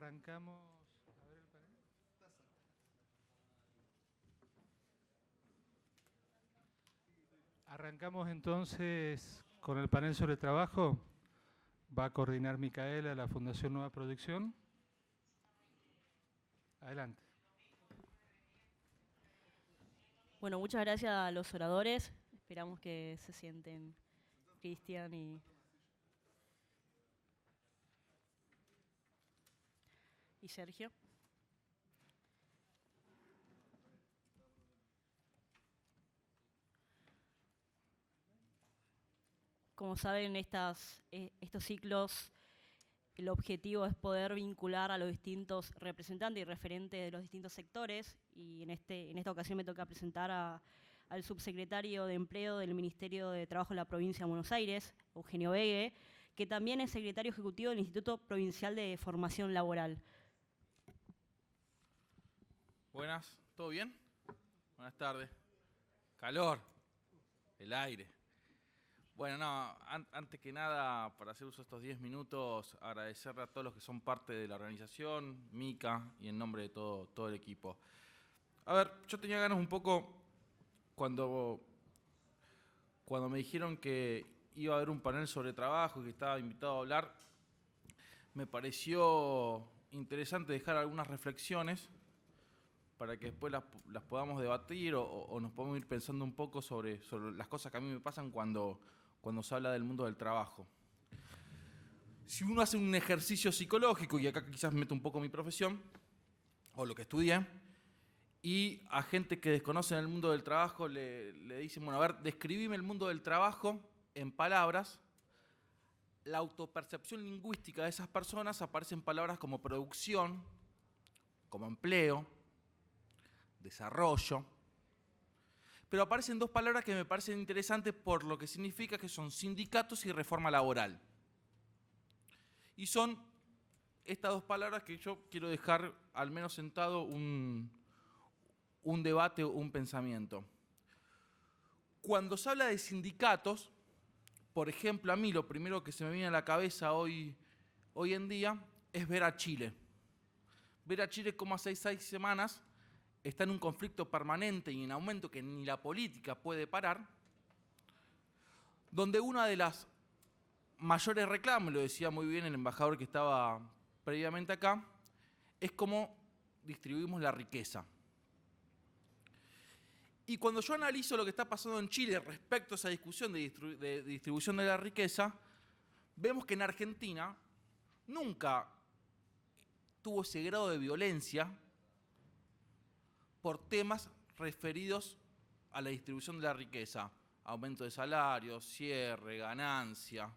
Arrancamos. A ver el panel. Arrancamos entonces con el panel sobre trabajo. Va a coordinar Micaela, la Fundación Nueva Producción. Adelante. Bueno, muchas gracias a los oradores. Esperamos que se sienten Cristian y Sergio. Como saben, estos ciclos, el objetivo es poder vincular a los distintos representantes y referentes de los distintos sectores, y en esta ocasión me toca presentar al subsecretario de Empleo del Ministerio de Trabajo de la Provincia de Buenos Aires, Eugenio Begue, que también es secretario ejecutivo del Instituto Provincial de Formación Laboral. Buenas, ¿todo bien? Buenas tardes. Calor, el aire. Bueno, no, antes que nada, para hacer uso de estos 10 minutos, agradecerle a todos los que son parte de la organización, Mica, y en nombre de todo el equipo. A ver, yo tenía ganas un poco, cuando me dijeron que iba a haber un panel sobre trabajo y que estaba invitado a hablar, me pareció interesante dejar algunas reflexiones para que después las podamos debatir o nos podamos ir pensando un poco sobre las cosas que a mí me pasan cuando se habla del mundo del trabajo. Si uno hace un ejercicio psicológico, y acá quizás meto un poco mi profesión, o lo que estudié, y a gente que desconoce el mundo del trabajo le dicen, bueno, a ver, describime el mundo del trabajo en palabras, la autopercepción lingüística de esas personas aparecen palabras como producción, como empleo, desarrollo, pero aparecen dos palabras que me parecen interesantes por lo que significa, que son sindicatos y reforma laboral. Y son estas dos palabras que yo quiero dejar al menos sentado un debate o un pensamiento. Cuando se habla de sindicatos, por ejemplo, a mí lo primero que se me viene a la cabeza hoy en día es ver a Chile. Ver a Chile como hace 6 semanas está en un conflicto permanente y en aumento que ni la política puede parar, donde una de las mayores reclamos, lo decía muy bien el embajador que estaba previamente acá, es cómo distribuimos la riqueza. Y cuando yo analizo lo que está pasando en Chile respecto a esa discusión de distribución de la riqueza, vemos que en Argentina nunca tuvo ese grado de violencia por temas referidos a la distribución de la riqueza. Aumento de salarios, cierre, ganancia,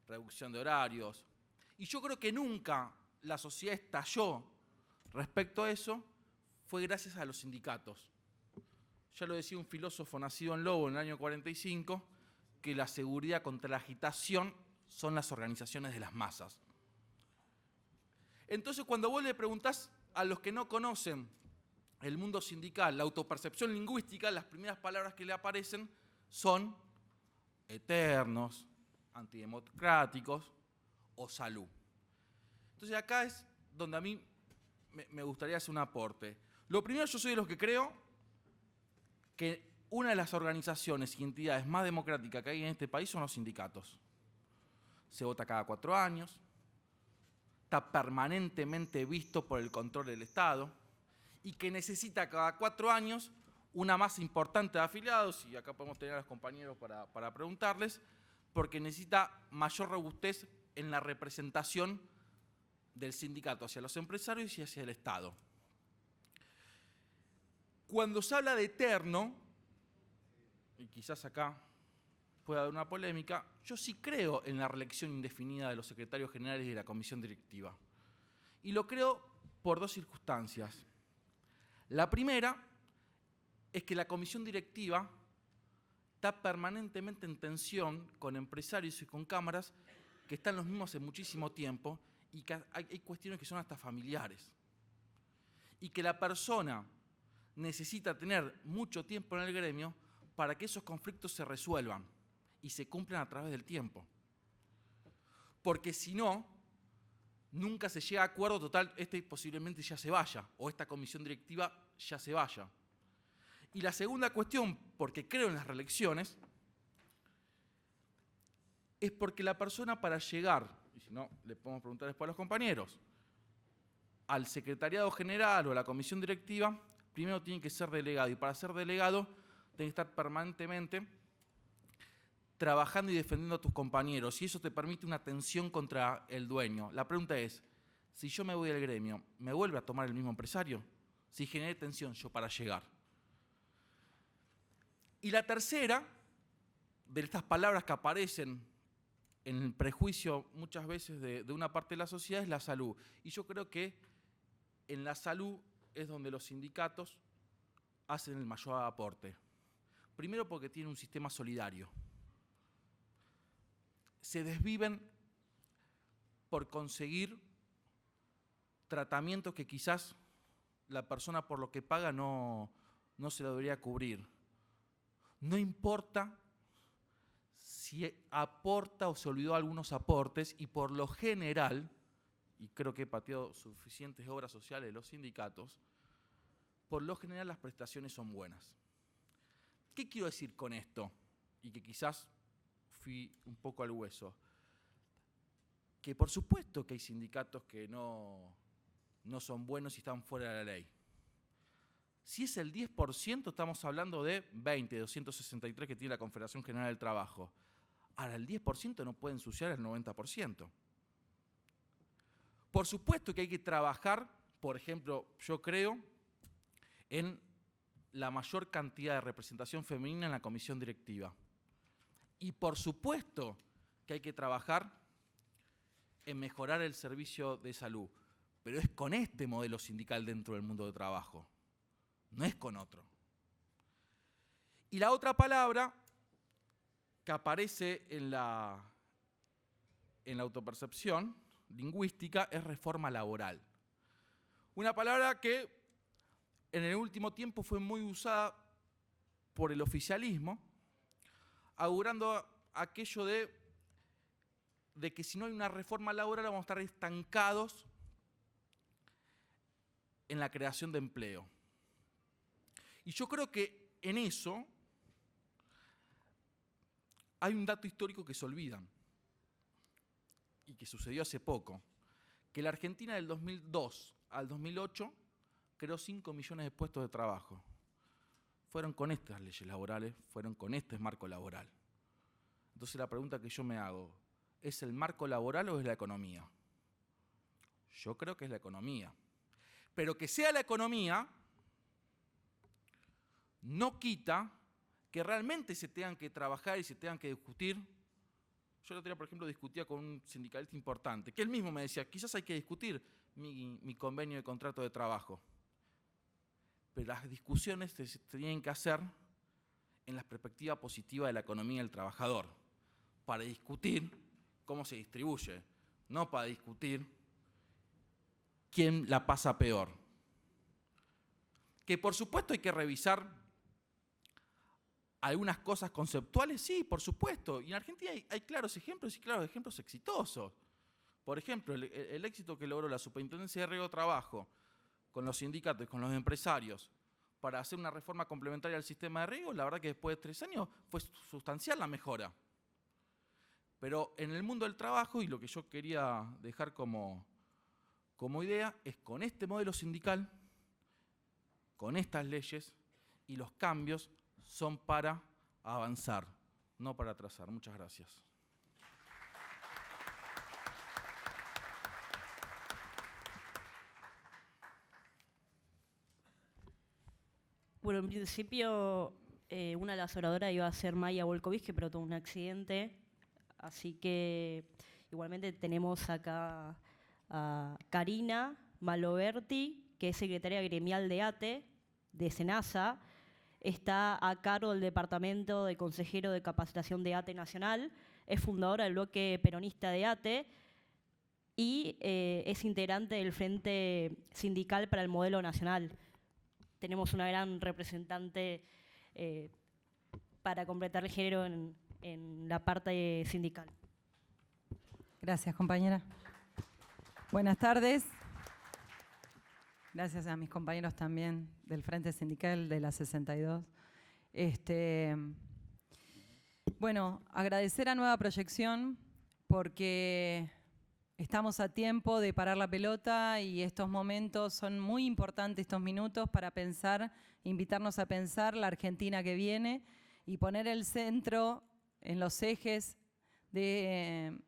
reducción de horarios. Y yo creo que nunca la sociedad estalló respecto a eso, fue gracias a los sindicatos. Ya lo decía un filósofo nacido en Lobo en el año 45, que la seguridad contra la agitación son las organizaciones de las masas. Entonces, cuando vos le preguntás a los que no conocen el mundo sindical, la autopercepción lingüística, las primeras palabras que le aparecen son eternos, antidemocráticos o salud. Entonces acá es donde a mí me gustaría hacer un aporte. Lo primero, yo soy de los que creo que una de las organizaciones y entidades más democráticas que hay en este país son los sindicatos. Se vota cada 4 años, está permanentemente visto por el control del Estado, y que necesita cada 4 años una masa importante de afiliados, y acá podemos tener a los compañeros para preguntarles, porque necesita mayor robustez en la representación del sindicato hacia los empresarios y hacia el Estado. Cuando se habla de eterno, y quizás acá pueda haber una polémica, yo sí creo en la reelección indefinida de los secretarios generales y de la comisión directiva. Y lo creo por 2 circunstancias. La primera es que la comisión directiva está permanentemente en tensión con empresarios y con cámaras que están los mismos hace muchísimo tiempo, y que hay cuestiones que son hasta familiares. Y que la persona necesita tener mucho tiempo en el gremio para que esos conflictos se resuelvan y se cumplan a través del tiempo. Porque si no, nunca se llega a acuerdo, total, posiblemente ya se vaya, o esta comisión directiva ya se vaya. Y la segunda cuestión, porque creo en las reelecciones, es porque la persona para llegar, y si no, le podemos preguntar después a los compañeros, al secretariado general o a la comisión directiva, primero tiene que ser delegado, y para ser delegado tiene que estar permanentemente trabajando y defendiendo a tus compañeros, y eso te permite una tensión contra el dueño. La pregunta es, si yo me voy del gremio, ¿me vuelve a tomar el mismo empresario? Si generé tensión yo para llegar. Y la tercera, de estas palabras que aparecen en el prejuicio muchas veces de una parte de la sociedad, es la salud. Y yo creo que en la salud es donde los sindicatos hacen el mayor aporte. Primero porque tienen un sistema solidario. Se desviven por conseguir tratamientos que quizás la persona por lo que paga no se lo debería cubrir. No importa si aporta o se olvidó algunos aportes, y por lo general, y creo que he pateado suficientes obras sociales de los sindicatos, por lo general las prestaciones son buenas. ¿Qué quiero decir con esto? Y que quizás fui un poco al hueso. Que por supuesto que hay sindicatos que no son buenos y están fuera de la ley. Si es el 10%, estamos hablando de 20, 263 que tiene la Confederación General del Trabajo. Ahora, el 10% no puede ensuciar el 90%. Por supuesto que hay que trabajar, por ejemplo, yo creo, en la mayor cantidad de representación femenina en la comisión directiva. Y por supuesto que hay que trabajar en mejorar el servicio de salud. Pero es con este modelo sindical dentro del mundo de trabajo. No es con otro. Y la otra palabra que aparece en la autopercepción lingüística es reforma laboral. Una palabra que en el último tiempo fue muy usada por el oficialismo, augurando aquello de que si no hay una reforma laboral vamos a estar estancados en la creación de empleo. Y yo creo que en eso hay un dato histórico que se olvidan y que sucedió hace poco, que la Argentina del 2002 al 2008 creó 5 millones de puestos de trabajo. Fueron con estas leyes laborales, fueron con este marco laboral. Entonces la pregunta que yo me hago, ¿es el marco laboral o es la economía? Yo creo que es la economía. Pero que sea la economía no quita que realmente se tengan que trabajar y se tengan que discutir. Yo el otro día, por ejemplo, discutía con un sindicalista importante, que él mismo me decía, quizás hay que discutir mi convenio de contrato de trabajo. Pero las discusiones se tienen que hacer en la perspectiva positiva de la economía del trabajador, para discutir cómo se distribuye, no para discutir quién la pasa peor. Que por supuesto hay que revisar algunas cosas conceptuales, sí, por supuesto. Y en Argentina hay claros ejemplos y claros ejemplos exitosos. Por ejemplo, el éxito que logró la Superintendencia de Riego de Trabajo con los sindicatos y con los empresarios para hacer una reforma complementaria al sistema de riego, la verdad que después de 3 años fue sustancial la mejora. Pero en el mundo del trabajo, y lo que yo quería dejar como idea, es con este modelo sindical, con estas leyes, y los cambios son para avanzar, no para atrasar. Muchas gracias. Bueno, en principio una de las oradoras iba a ser Maya Volkovich, pero tuvo un accidente, así que igualmente tenemos acá a Karina Maloberti, que es secretaria gremial de ATE, de SENASA, está a cargo del Departamento de Consejero de Capacitación de ATE Nacional, es fundadora del bloque peronista de ATE y es integrante del Frente Sindical para el Modelo Nacional. Tenemos una gran representante para completar el género en la parte sindical. Gracias, compañera. Buenas tardes. Gracias a mis compañeros también del Frente Sindical de la 62. Bueno, agradecer a Nueva Proyección porque estamos a tiempo de parar la pelota y estos momentos son muy importantes, estos minutos, para pensar, invitarnos a pensar la Argentina que viene y poner el centro en los ejes de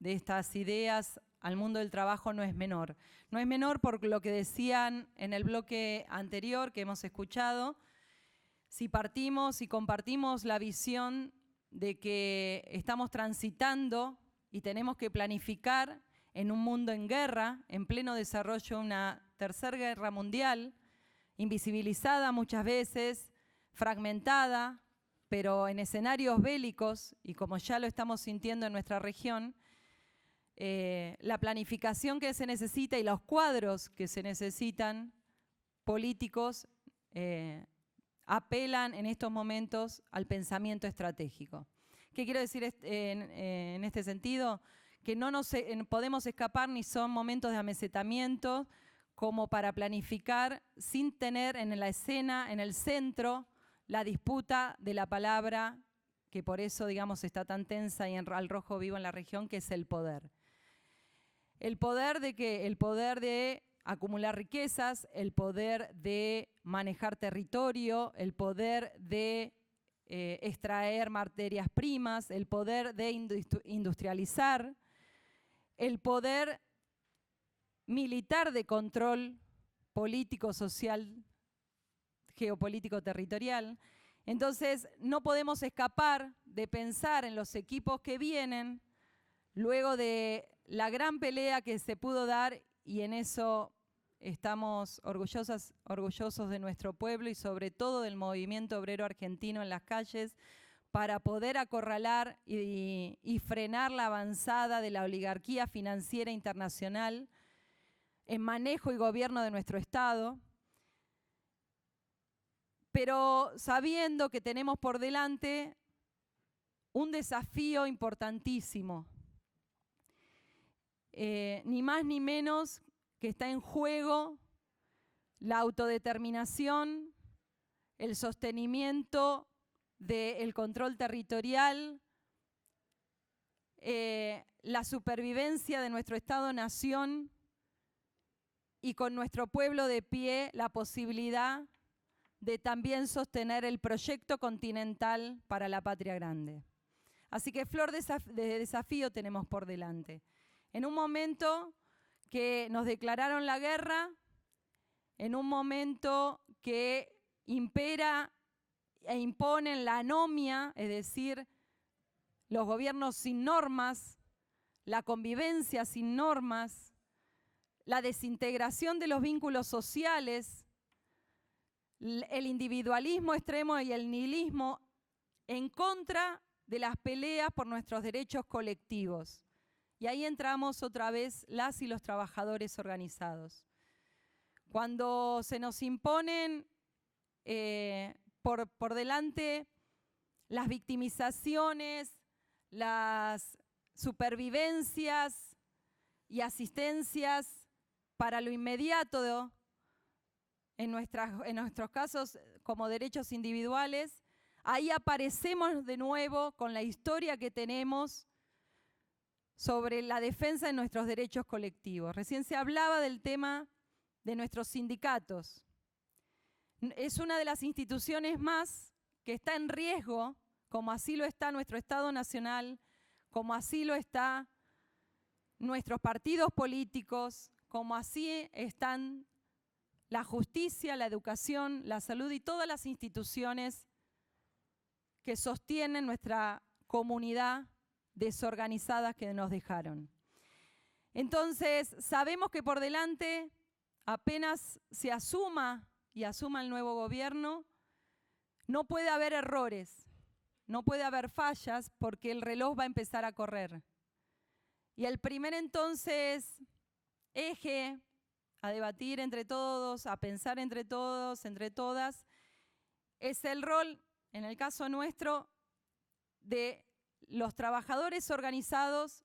estas ideas al mundo del trabajo no es menor. No es menor por lo que decían en el bloque anterior que hemos escuchado. Si partimos y compartimos la visión de que estamos transitando y tenemos que planificar en un mundo en guerra, en pleno desarrollo de una tercera guerra mundial, invisibilizada muchas veces, fragmentada, pero en escenarios bélicos, y como ya lo estamos sintiendo en nuestra región, la planificación que se necesita y los cuadros que se necesitan políticos apelan en estos momentos al pensamiento estratégico. ¿Qué quiero decir en este sentido? Que no nos podemos escapar ni son momentos de amesetamiento como para planificar sin tener en la escena, en el centro, la disputa de la palabra, que por eso, digamos, está tan tensa y al rojo vivo en la región, que es el poder. ¿El poder de qué? El poder de acumular riquezas, el poder de manejar territorio, el poder de extraer materias primas, el poder de industrializar, el poder militar de control político, social, geopolítico, territorial. Entonces, no podemos escapar de pensar en los equipos que vienen luego de la gran pelea que se pudo dar, y en eso estamos orgullosos de nuestro pueblo y sobre todo del movimiento obrero argentino en las calles, para poder acorralar y frenar la avanzada de la oligarquía financiera internacional en manejo y gobierno de nuestro Estado, pero sabiendo que tenemos por delante un desafío importantísimo, ni más ni menos que está en juego la autodeterminación, el sostenimiento del control territorial, la supervivencia de nuestro Estado-nación y con nuestro pueblo de pie la posibilidad de también sostener el proyecto continental para la patria grande. Así que flor de desafío tenemos por delante. En un momento que nos declararon la guerra, en un momento que impera e imponen la anomia, es decir, los gobiernos sin normas, la convivencia sin normas, la desintegración de los vínculos sociales, el individualismo extremo y el nihilismo en contra de las peleas por nuestros derechos colectivos. Y ahí entramos otra vez las y los trabajadores organizados. Cuando se nos imponen por delante las victimizaciones, las supervivencias y asistencias para lo inmediato, en nuestros casos como derechos individuales, ahí aparecemos de nuevo con la historia que tenemos sobre la defensa de nuestros derechos colectivos. Recién se hablaba del tema de nuestros sindicatos. Es una de las instituciones más que está en riesgo, como así lo está nuestro Estado Nacional, como así lo está nuestros partidos políticos, como así están la justicia, la educación, la salud y todas las instituciones que sostienen nuestra comunidad desorganizadas que nos dejaron. Entonces, sabemos que por delante, apenas se asuma el nuevo gobierno, no puede haber errores, no puede haber fallas, porque el reloj va a empezar a correr. Y el primer entonces eje a debatir entre todos, a pensar entre todos, entre todas, es el rol, en el caso nuestro, de los trabajadores organizados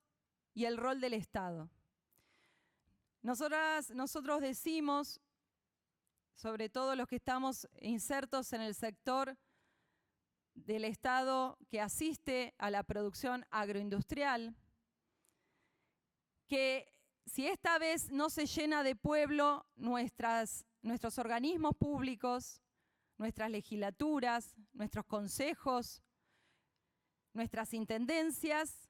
y el rol del Estado. Nosotros decimos, sobre todo los que estamos insertos en el sector del Estado que asiste a la producción agroindustrial, que si esta vez no se llena de pueblo nuestros organismos públicos, nuestras legislaturas, nuestros consejos, nuestras intendencias,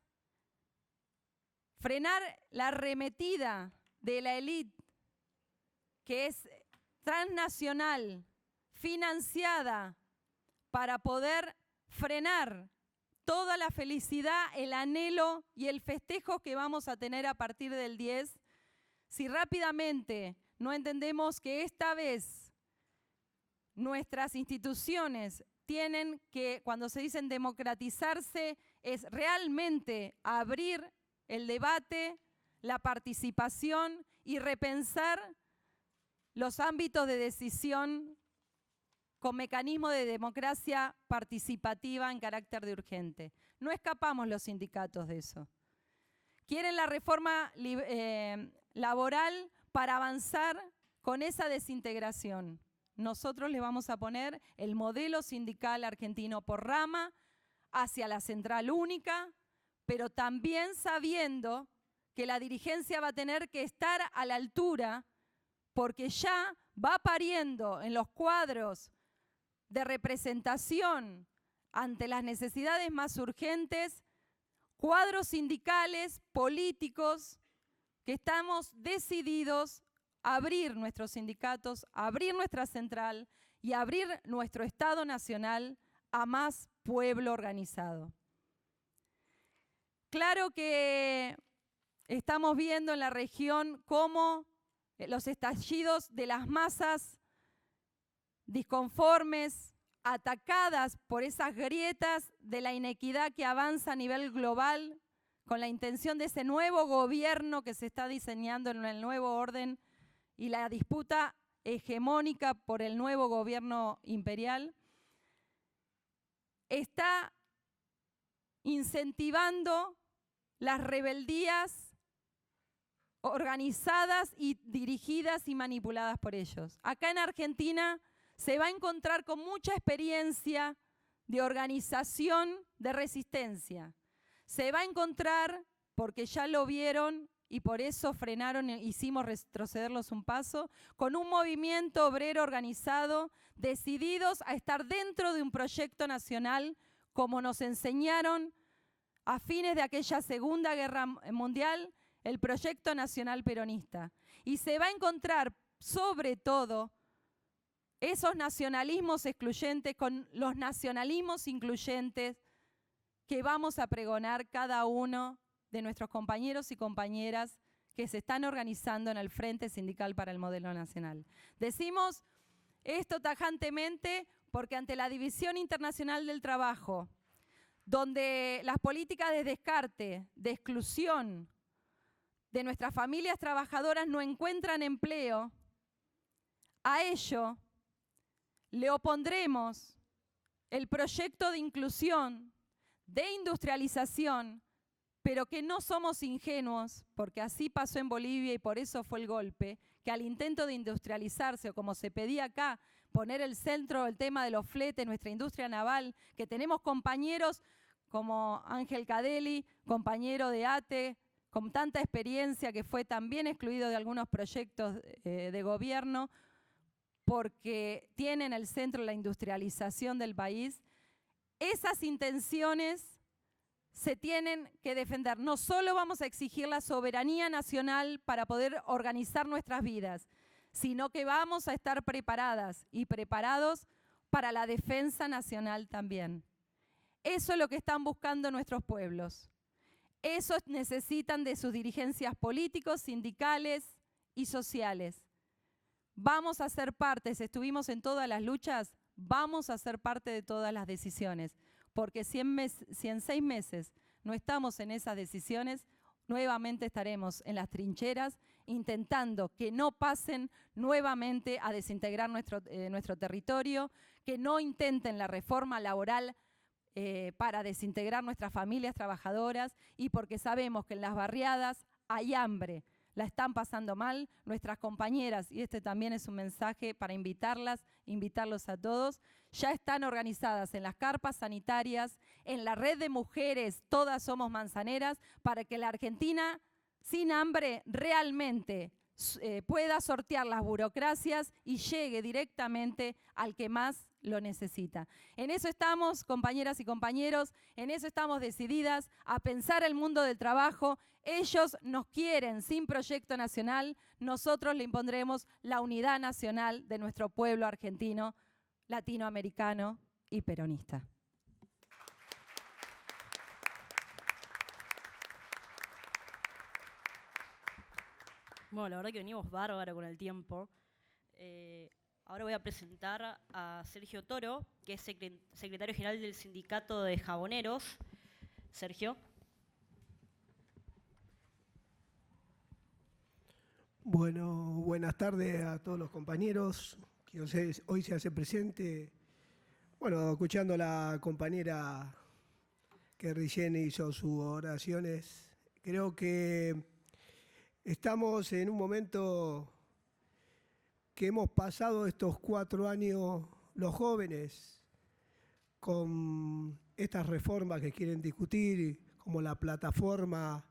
frenar la arremetida de la élite que es transnacional, financiada para poder frenar toda la felicidad, el anhelo y el festejo que vamos a tener a partir del 10, si rápidamente no entendemos que esta vez nuestras instituciones tienen que, cuando se dicen democratizarse, es realmente abrir el debate, la participación y repensar los ámbitos de decisión con mecanismos de democracia participativa en carácter de urgente. No escapamos los sindicatos de eso. Quieren la reforma laboral para avanzar con esa desintegración. Nosotros le vamos a poner el modelo sindical argentino por rama hacia la central única, pero también sabiendo que la dirigencia va a tener que estar a la altura porque ya va pariendo en los cuadros de representación ante las necesidades más urgentes, cuadros sindicales, políticos, que estamos decididos a abrir nuestros sindicatos, a abrir nuestra central y a abrir nuestro Estado nacional a más pueblo organizado. Claro que estamos viendo en la región cómo los estallidos de las masas disconformes, atacadas por esas grietas de la inequidad que avanza a nivel global, con la intención de ese nuevo gobierno que se está diseñando en el nuevo orden y la disputa hegemónica por el nuevo gobierno imperial, está incentivando las rebeldías organizadas y dirigidas y manipuladas por ellos. Acá en Argentina se va a encontrar con mucha experiencia de organización de resistencia. Se va a encontrar, porque ya lo vieron y por eso frenaron, hicimos retrocederlos un paso, con un movimiento obrero organizado, decididos a estar dentro de un proyecto nacional, como nos enseñaron a fines de aquella Segunda Guerra Mundial, el Proyecto Nacional Peronista. Y se va a encontrar, sobre todo, esos nacionalismos excluyentes con los nacionalismos incluyentes que vamos a pregonar cada uno de nuestros compañeros y compañeras que se están organizando en el Frente Sindical para el Modelo Nacional. Decimos esto tajantemente porque ante la División Internacional del Trabajo, donde las políticas de descarte, de exclusión de nuestras familias trabajadoras no encuentran empleo, a ello le opondremos el proyecto de inclusión, de industrialización, pero que no somos ingenuos, porque así pasó en Bolivia y por eso fue el golpe, que al intento de industrializarse, o como se pedía acá, poner el centro el tema de los fletes, nuestra industria naval, que tenemos compañeros como Ángel Cadelli, compañero de ATE, con tanta experiencia que fue también excluido de algunos proyectos de gobierno, porque tienen el centro la industrialización del país. Esas intenciones se tienen que defender. No solo vamos a exigir la soberanía nacional para poder organizar nuestras vidas, sino que vamos a estar preparadas y preparados para la defensa nacional también. Eso es lo que están buscando nuestros pueblos. Eso necesitan de sus dirigencias políticos, sindicales y sociales. Vamos a ser partes, estuvimos en todas las luchas, vamos a ser parte de todas las decisiones, porque si en 6 meses no estamos en esas decisiones, nuevamente estaremos en las trincheras intentando que no pasen nuevamente a desintegrar nuestro territorio, que no intenten la reforma laboral para desintegrar nuestras familias trabajadoras y porque sabemos que en las barriadas hay hambre. la están pasando mal, nuestras compañeras, y este también es un mensaje para invitarlos a todos, ya están organizadas en las carpas sanitarias, en la red de mujeres, todas somos manzaneras, para que la Argentina sin hambre realmente pueda sortear las burocracias y llegue directamente al que más lo necesita. En eso estamos, compañeras y compañeros, en eso estamos decididas a pensar el mundo del trabajo. Ellos nos quieren sin proyecto nacional, nosotros le impondremos la unidad nacional de nuestro pueblo argentino, latinoamericano y peronista. Bueno, la verdad que venimos bárbaro con el tiempo. Ahora voy a presentar a Sergio Toro, que es secretario general del Sindicato de Jaboneros. Sergio. Bueno, buenas tardes a todos los compañeros que hoy se hace presente. Bueno, escuchando a la compañera que recién hizo sus oraciones, creo que estamos en un momento que hemos pasado estos 4 años los jóvenes con estas reformas que quieren discutir, como la plataforma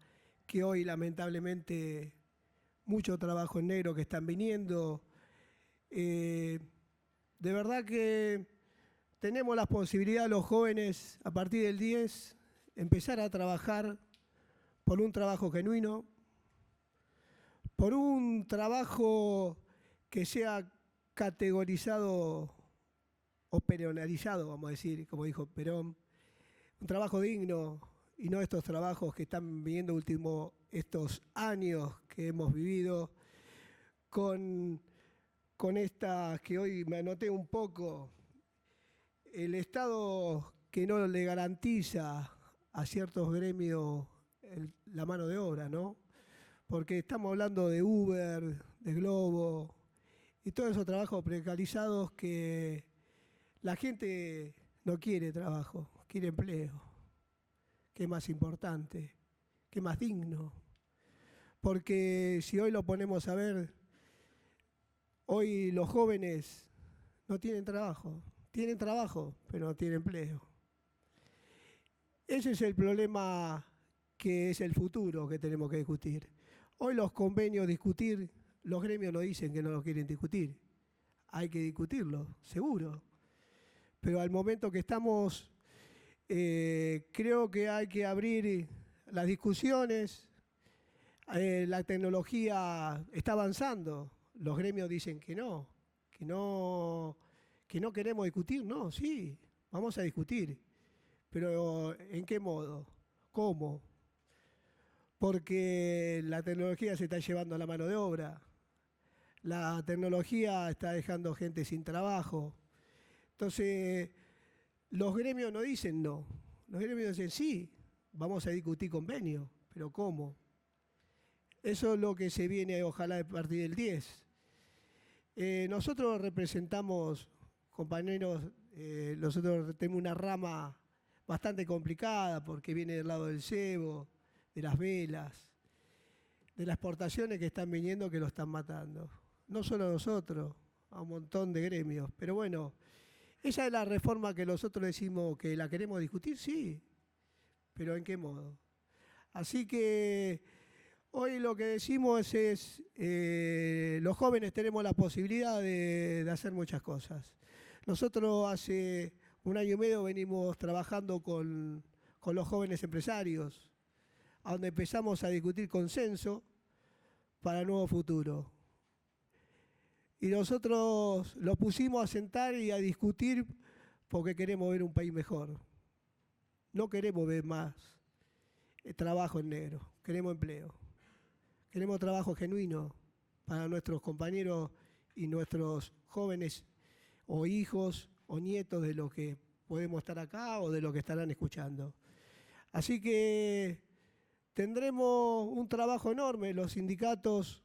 que hoy lamentablemente mucho trabajo en negro que están viniendo. De verdad que tenemos la posibilidad los jóvenes a partir del 10 empezar a trabajar por un trabajo genuino, por un trabajo que sea categorizado o peronalizado, vamos a decir, como dijo Perón, un trabajo digno y no estos trabajos que están viviendo estos años que hemos vivido con estas que hoy me anoté un poco, el Estado que no le garantiza a ciertos gremios la mano de obra, ¿no? Porque estamos hablando de Uber, de Globo y todos esos trabajos precarizados que la gente no quiere trabajo, quiere empleo. ¿Qué es más importante? ¿Qué es más digno? Porque si hoy lo ponemos a ver, hoy los jóvenes no tienen trabajo, pero no tienen empleo. Ese es el problema que es el futuro que tenemos que discutir. Hoy los convenios discutir, los gremios no dicen que no lo quieren discutir. Hay que discutirlo, seguro. Pero al momento que estamos, creo que hay que abrir las discusiones. La tecnología está avanzando. Los gremios dicen que no queremos discutir. No, sí, vamos a discutir. Pero ¿en qué modo? ¿Cómo? Porque la tecnología se está llevando a la mano de obra. La tecnología está dejando gente sin trabajo. Entonces, los gremios no dicen no. Los gremios dicen sí, vamos a discutir convenio, pero ¿cómo? Eso es lo que se viene, ojalá, a partir del 10. Nosotros representamos, compañeros, nosotros tenemos una rama bastante complicada porque viene del lado del cebo, de las velas, de las exportaciones que están viniendo que lo están matando. No solo a nosotros, a un montón de gremios. Pero bueno, esa es la reforma que nosotros decimos que la queremos discutir, sí, pero ¿en qué modo? Así que hoy lo que decimos es, los jóvenes tenemos la posibilidad de hacer muchas cosas. Nosotros hace 1 año y medio venimos trabajando con los jóvenes empresarios, a donde empezamos a discutir consenso para el nuevo futuro. Y nosotros los pusimos a sentar y a discutir porque queremos ver un país mejor. No queremos ver más trabajo en negro, queremos empleo. Queremos trabajo genuino para nuestros compañeros y nuestros jóvenes o hijos o nietos de los que podemos estar acá o de los que estarán escuchando. Así que tendremos un trabajo enorme, los sindicatos,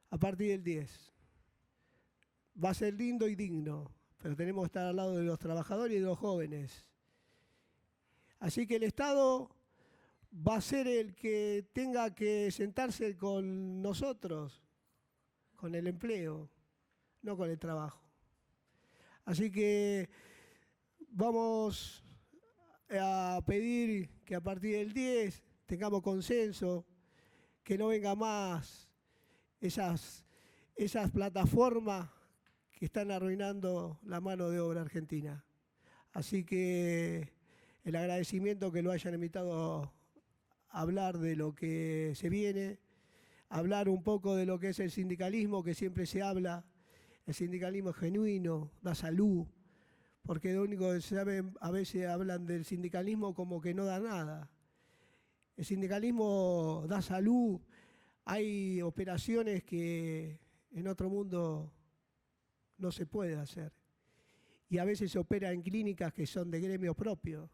a partir del 10. Va a ser lindo y digno, pero tenemos que estar al lado de los trabajadores y de los jóvenes. Así que el Estado va a ser el que tenga que sentarse con nosotros, con el empleo, no con el trabajo. Así que vamos a pedir que a partir del 10 tengamos consenso, que no venga más esas plataformas que están arruinando la mano de obra argentina. Así que el agradecimiento que lo hayan invitado a hablar de lo que se viene, hablar un poco de lo que es el sindicalismo, que siempre se habla. El sindicalismo es genuino, da salud, porque lo único que saben, a veces hablan del sindicalismo como que no da nada. El sindicalismo da salud, hay operaciones que en otro mundo no se puede hacer. Y a veces se opera en clínicas que son de gremio propio.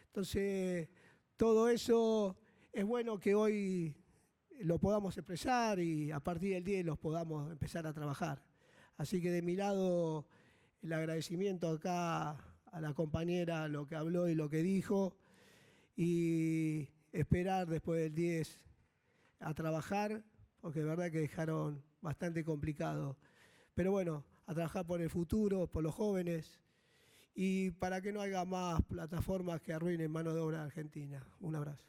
Entonces, todo eso es bueno que hoy lo podamos expresar y a partir del 10 los podamos empezar a trabajar. Así que de mi lado, el agradecimiento acá a la compañera, lo que habló y lo que dijo, y esperar después del 10 a trabajar, porque de verdad que dejaron bastante complicado. Pero bueno, a trabajar por el futuro, por los jóvenes, y para que no haya más plataformas que arruinen mano de obra argentina. Un abrazo.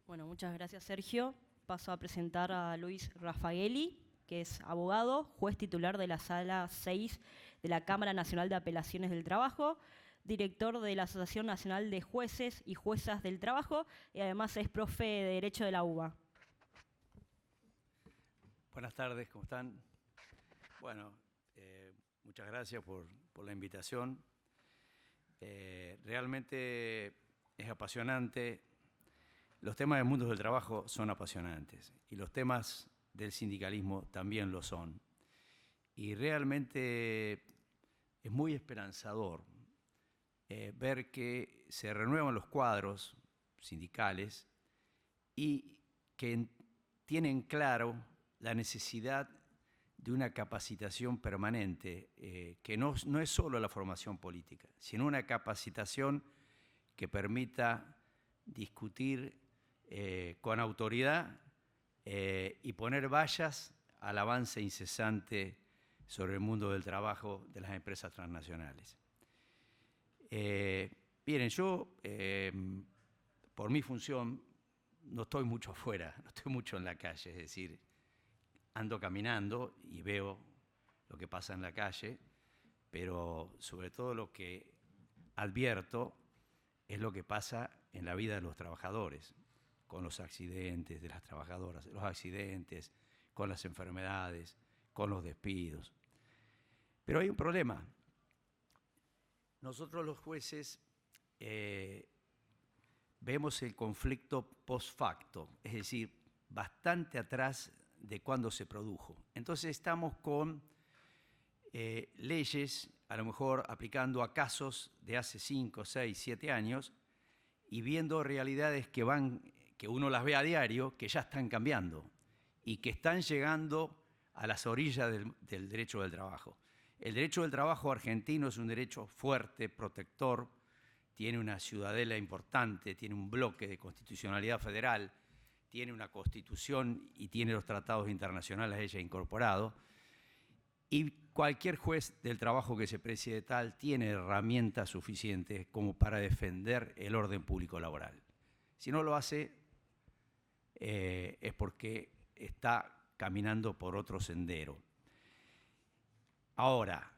Bueno, muchas gracias, Sergio. Paso a presentar a Luis Raffaelli, que es abogado, juez titular de la Sala 6 de la Cámara Nacional de Apelaciones del Trabajo, director de la Asociación Nacional de Jueces y Juezas del Trabajo y además es profe de Derecho de la UBA. Buenas tardes, ¿cómo están? Bueno, muchas gracias por la invitación. Realmente es apasionante. Los temas del mundo del trabajo son apasionantes y los temas del sindicalismo también lo son. Y realmente es muy esperanzador ver que se renuevan los cuadros sindicales y que tienen claro la necesidad de una capacitación permanente, que no es solo la formación política, sino una capacitación que permita discutir con autoridad y poner vallas al avance incesante sobre el mundo del trabajo de las empresas transnacionales. Miren, yo por mi función no estoy mucho afuera, no estoy mucho en la calle, es decir, ando caminando y veo lo que pasa en la calle, pero sobre todo lo que advierto es lo que pasa en la vida de los trabajadores, con los accidentes de las trabajadoras, los accidentes, con las enfermedades, con los despidos. Pero hay un problema. Nosotros los jueces vemos el conflicto post facto, es decir, bastante atrás de cuando se produjo. Entonces estamos con leyes, a lo mejor aplicando a casos de hace 5, 6, 7 años y viendo realidades que uno las ve a diario, que ya están cambiando y que están llegando a las orillas del derecho del trabajo. El derecho del trabajo argentino es un derecho fuerte, protector, tiene una ciudadela importante, tiene un bloque de constitucionalidad federal, tiene una constitución y tiene los tratados internacionales a ella incorporados. Y cualquier juez del trabajo que se precie de tal tiene herramientas suficientes como para defender el orden público laboral. Si no lo hace, es porque está caminando por otro sendero. Ahora,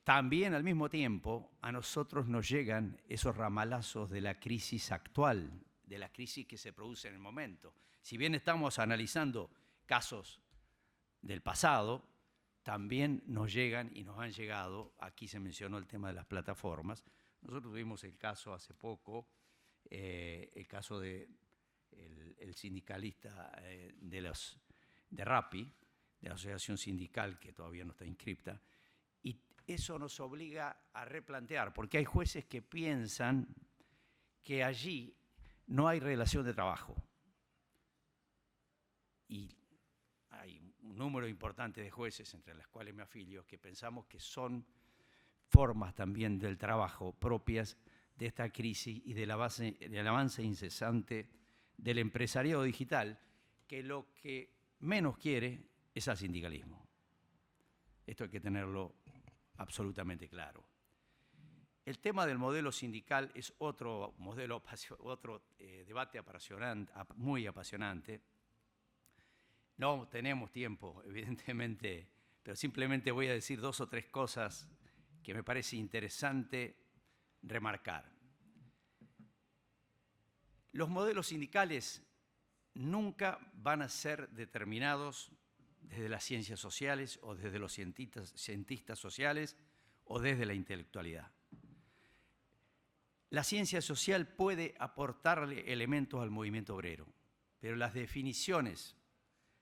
también al mismo tiempo a nosotros nos llegan esos ramalazos de la crisis actual, de la crisis que se produce en el momento. Si bien estamos analizando casos del pasado, también nos llegan y nos han llegado, aquí se mencionó el tema de las plataformas, nosotros tuvimos el caso hace poco, el caso del sindicalista de RAPI, de la asociación sindical que todavía no está inscripta, y eso nos obliga a replantear, porque hay jueces que piensan que allí no hay relación de trabajo. Y hay un número importante de jueces, entre las cuales me afilio, que pensamos que son formas también del trabajo propias de esta crisis y del avance incesante del empresariado digital, que lo que menos quiere es al sindicalismo. Esto hay que tenerlo absolutamente claro. El tema del modelo sindical es otro debate muy apasionante. No tenemos tiempo, evidentemente, pero simplemente voy a decir 2 o 3 cosas que me parece interesante remarcar. Los modelos sindicales nunca van a ser determinados desde las ciencias sociales o desde los cientistas sociales o desde la intelectualidad. La ciencia social puede aportarle elementos al movimiento obrero, pero las definiciones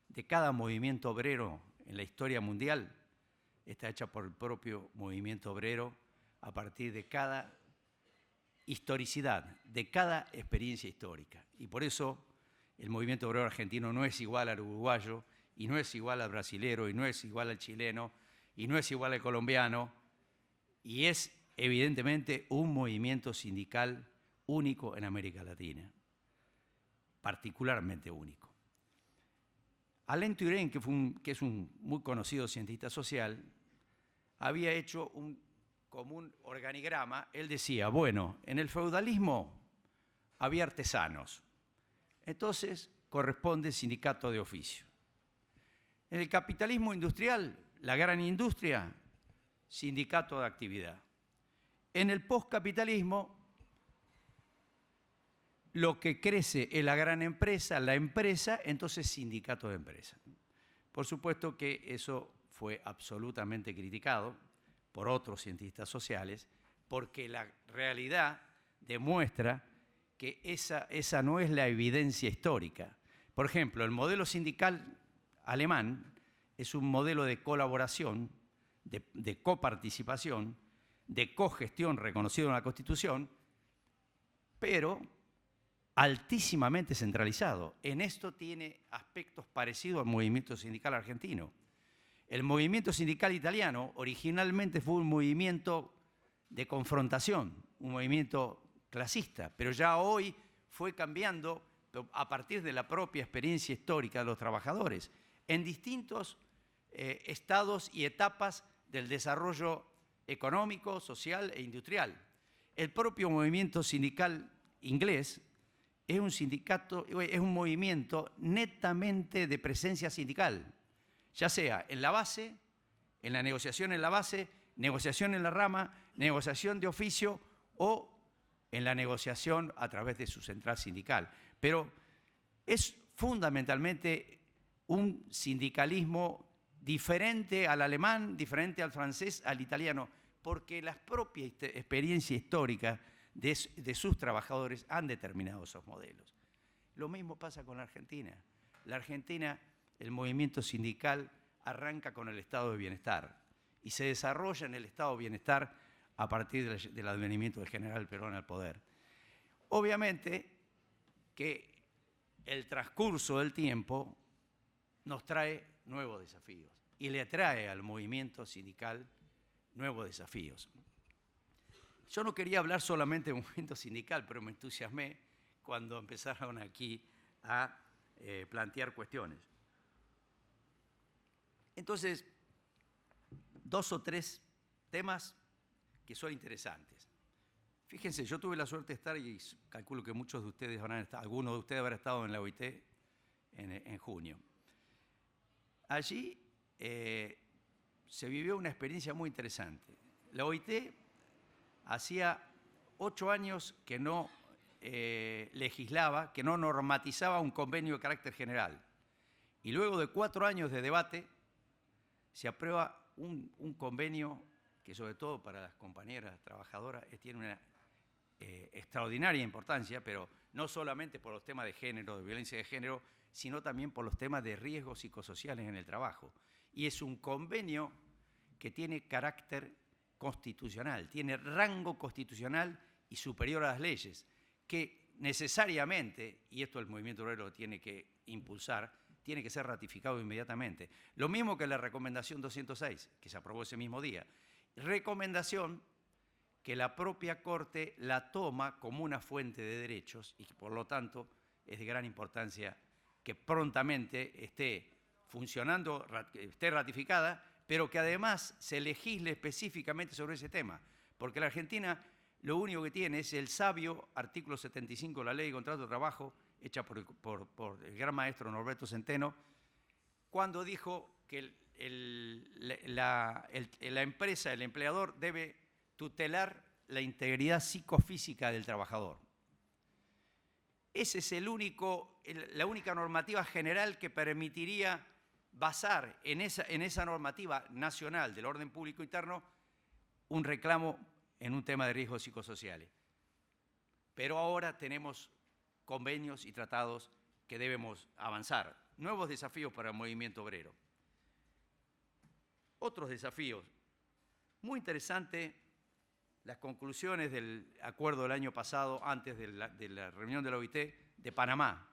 de cada movimiento obrero en la historia mundial está hecha por el propio movimiento obrero a partir de cada historicidad, de cada experiencia histórica. Y por eso el movimiento obrero argentino no es igual al uruguayo, y no es igual al brasilero, y no es igual al chileno, y no es igual al colombiano, y es evidentemente un movimiento sindical único en América Latina, particularmente único. Alain Touraine, que es un muy conocido cientista social, había hecho como un organigrama. Él decía, bueno, en el feudalismo había artesanos, entonces corresponde sindicato de oficio. En el capitalismo industrial, la gran industria, sindicato de actividad. En el postcapitalismo, lo que crece es la gran empresa, entonces sindicato de empresa. Por supuesto que eso fue absolutamente criticado por otros cientistas sociales, porque la realidad demuestra que esa no es la evidencia histórica. Por ejemplo, el modelo sindical alemán es un modelo de colaboración, de coparticipación, de cogestión reconocido en la Constitución, pero altísimamente centralizado. En esto tiene aspectos parecidos al movimiento sindical argentino. El movimiento sindical italiano originalmente fue un movimiento de confrontación, un movimiento clasista, pero ya hoy fue cambiando a partir de la propia experiencia histórica de los trabajadores en distintos estados y etapas del desarrollo económico, social e industrial. El propio movimiento sindical inglés es un movimiento netamente de presencia sindical, ya sea en la base, en la negociación en la base, negociación en la rama, negociación de oficio o en la negociación a través de su central sindical. Pero es fundamentalmente un sindicalismo diferente al alemán, diferente al francés, al italiano, porque las propias experiencias históricas de sus trabajadores han determinado esos modelos. Lo mismo pasa con la Argentina. La Argentina, el movimiento sindical arranca con el estado de bienestar y se desarrolla en el estado de bienestar a partir del advenimiento del general Perón al poder. Obviamente que el transcurso del tiempo nos trae nuevos desafíos y le trae al movimiento sindical nuevos desafíos. Yo no quería hablar solamente de movimiento sindical, pero me entusiasmé cuando empezaron aquí a plantear cuestiones. Entonces, 2 o 3 temas que son interesantes. Fíjense, yo tuve la suerte de estar, y calculo que muchos de ustedes algunos de ustedes habrán estado en la OIT en junio. Allí se vivió una experiencia muy interesante. La OIT hacía 8 años que no legislaba, que no normatizaba un convenio de carácter general. Y luego de 4 años de debate, se aprueba un convenio que sobre todo para las compañeras trabajadoras tiene una extraordinaria importancia, pero no solamente por los temas de género, de violencia de género, sino también por los temas de riesgos psicosociales en el trabajo. Y es un convenio que tiene carácter constitucional, tiene rango constitucional y superior a las leyes, que necesariamente, y esto el movimiento obrero lo tiene que impulsar, tiene que ser ratificado inmediatamente. Lo mismo que la recomendación 206, que se aprobó ese mismo día. Recomendación que la propia Corte la toma como una fuente de derechos y que por lo tanto es de gran importancia que prontamente esté funcionando, esté ratificada, pero que además se legisle específicamente sobre ese tema. Porque la Argentina lo único que tiene es el sabio artículo 75 de la Ley de Contrato de Trabajo, hecha por el gran maestro Norberto Centeno, cuando dijo que la empresa, el empleador, debe tutelar la integridad psicofísica del trabajador. Esa es la única normativa general que permitiría basar en esa normativa nacional del orden público interno un reclamo en un tema de riesgos psicosociales. Pero ahora tenemos convenios y tratados que debemos avanzar. Nuevos desafíos para el movimiento obrero. Otros desafíos. Muy interesante las conclusiones del acuerdo del año pasado, antes de la reunión de la OIT, de Panamá.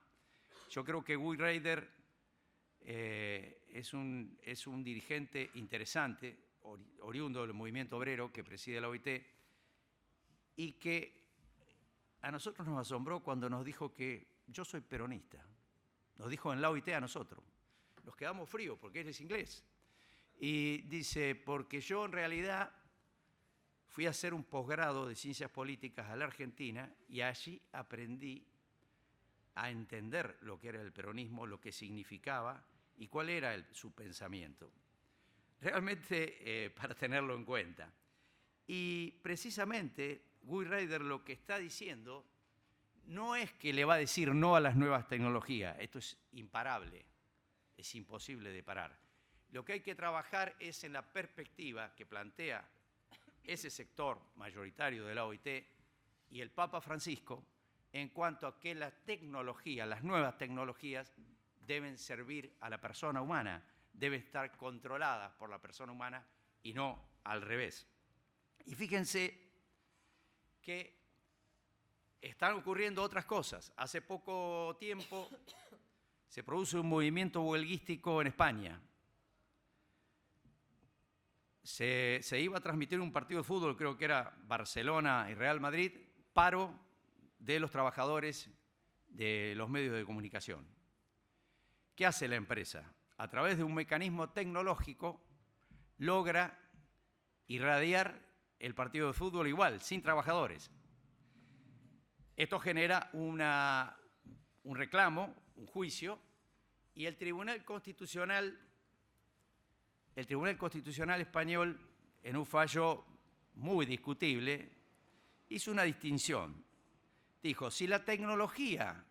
Yo creo que Guy Ryder es un dirigente interesante, oriundo del movimiento obrero que preside la OIT, y que a nosotros nos asombró cuando nos dijo que yo soy peronista. Nos dijo en la OIT a nosotros. Nos quedamos fríos porque él es inglés. Y dice, porque yo en realidad fui a hacer un posgrado de Ciencias Políticas a la Argentina y allí aprendí a entender lo que era el peronismo, lo que significaba y cuál era su pensamiento. Realmente para tenerlo en cuenta. Y precisamente Guy Ryder lo que está diciendo no es que le va a decir no a las nuevas tecnologías, esto es imparable, es imposible de parar. Lo que hay que trabajar es en la perspectiva que plantea ese sector mayoritario de la OIT y el Papa Francisco en cuanto a que la tecnología, las nuevas tecnologías deben servir a la persona humana, deben estar controladas por la persona humana y no al revés. Y fíjense que están ocurriendo otras cosas. Hace poco tiempo se produce un movimiento huelguístico en España. Se iba a transmitir un partido de fútbol, creo que era Barcelona y Real Madrid, paro de los trabajadores de los medios de comunicación. ¿Qué hace la empresa? A través de un mecanismo tecnológico logra irradiar el partido de fútbol igual, sin trabajadores. Esto genera un reclamo, un juicio, y el Tribunal Constitucional español, en un fallo muy discutible, hizo una distinción. Dijo, si la tecnología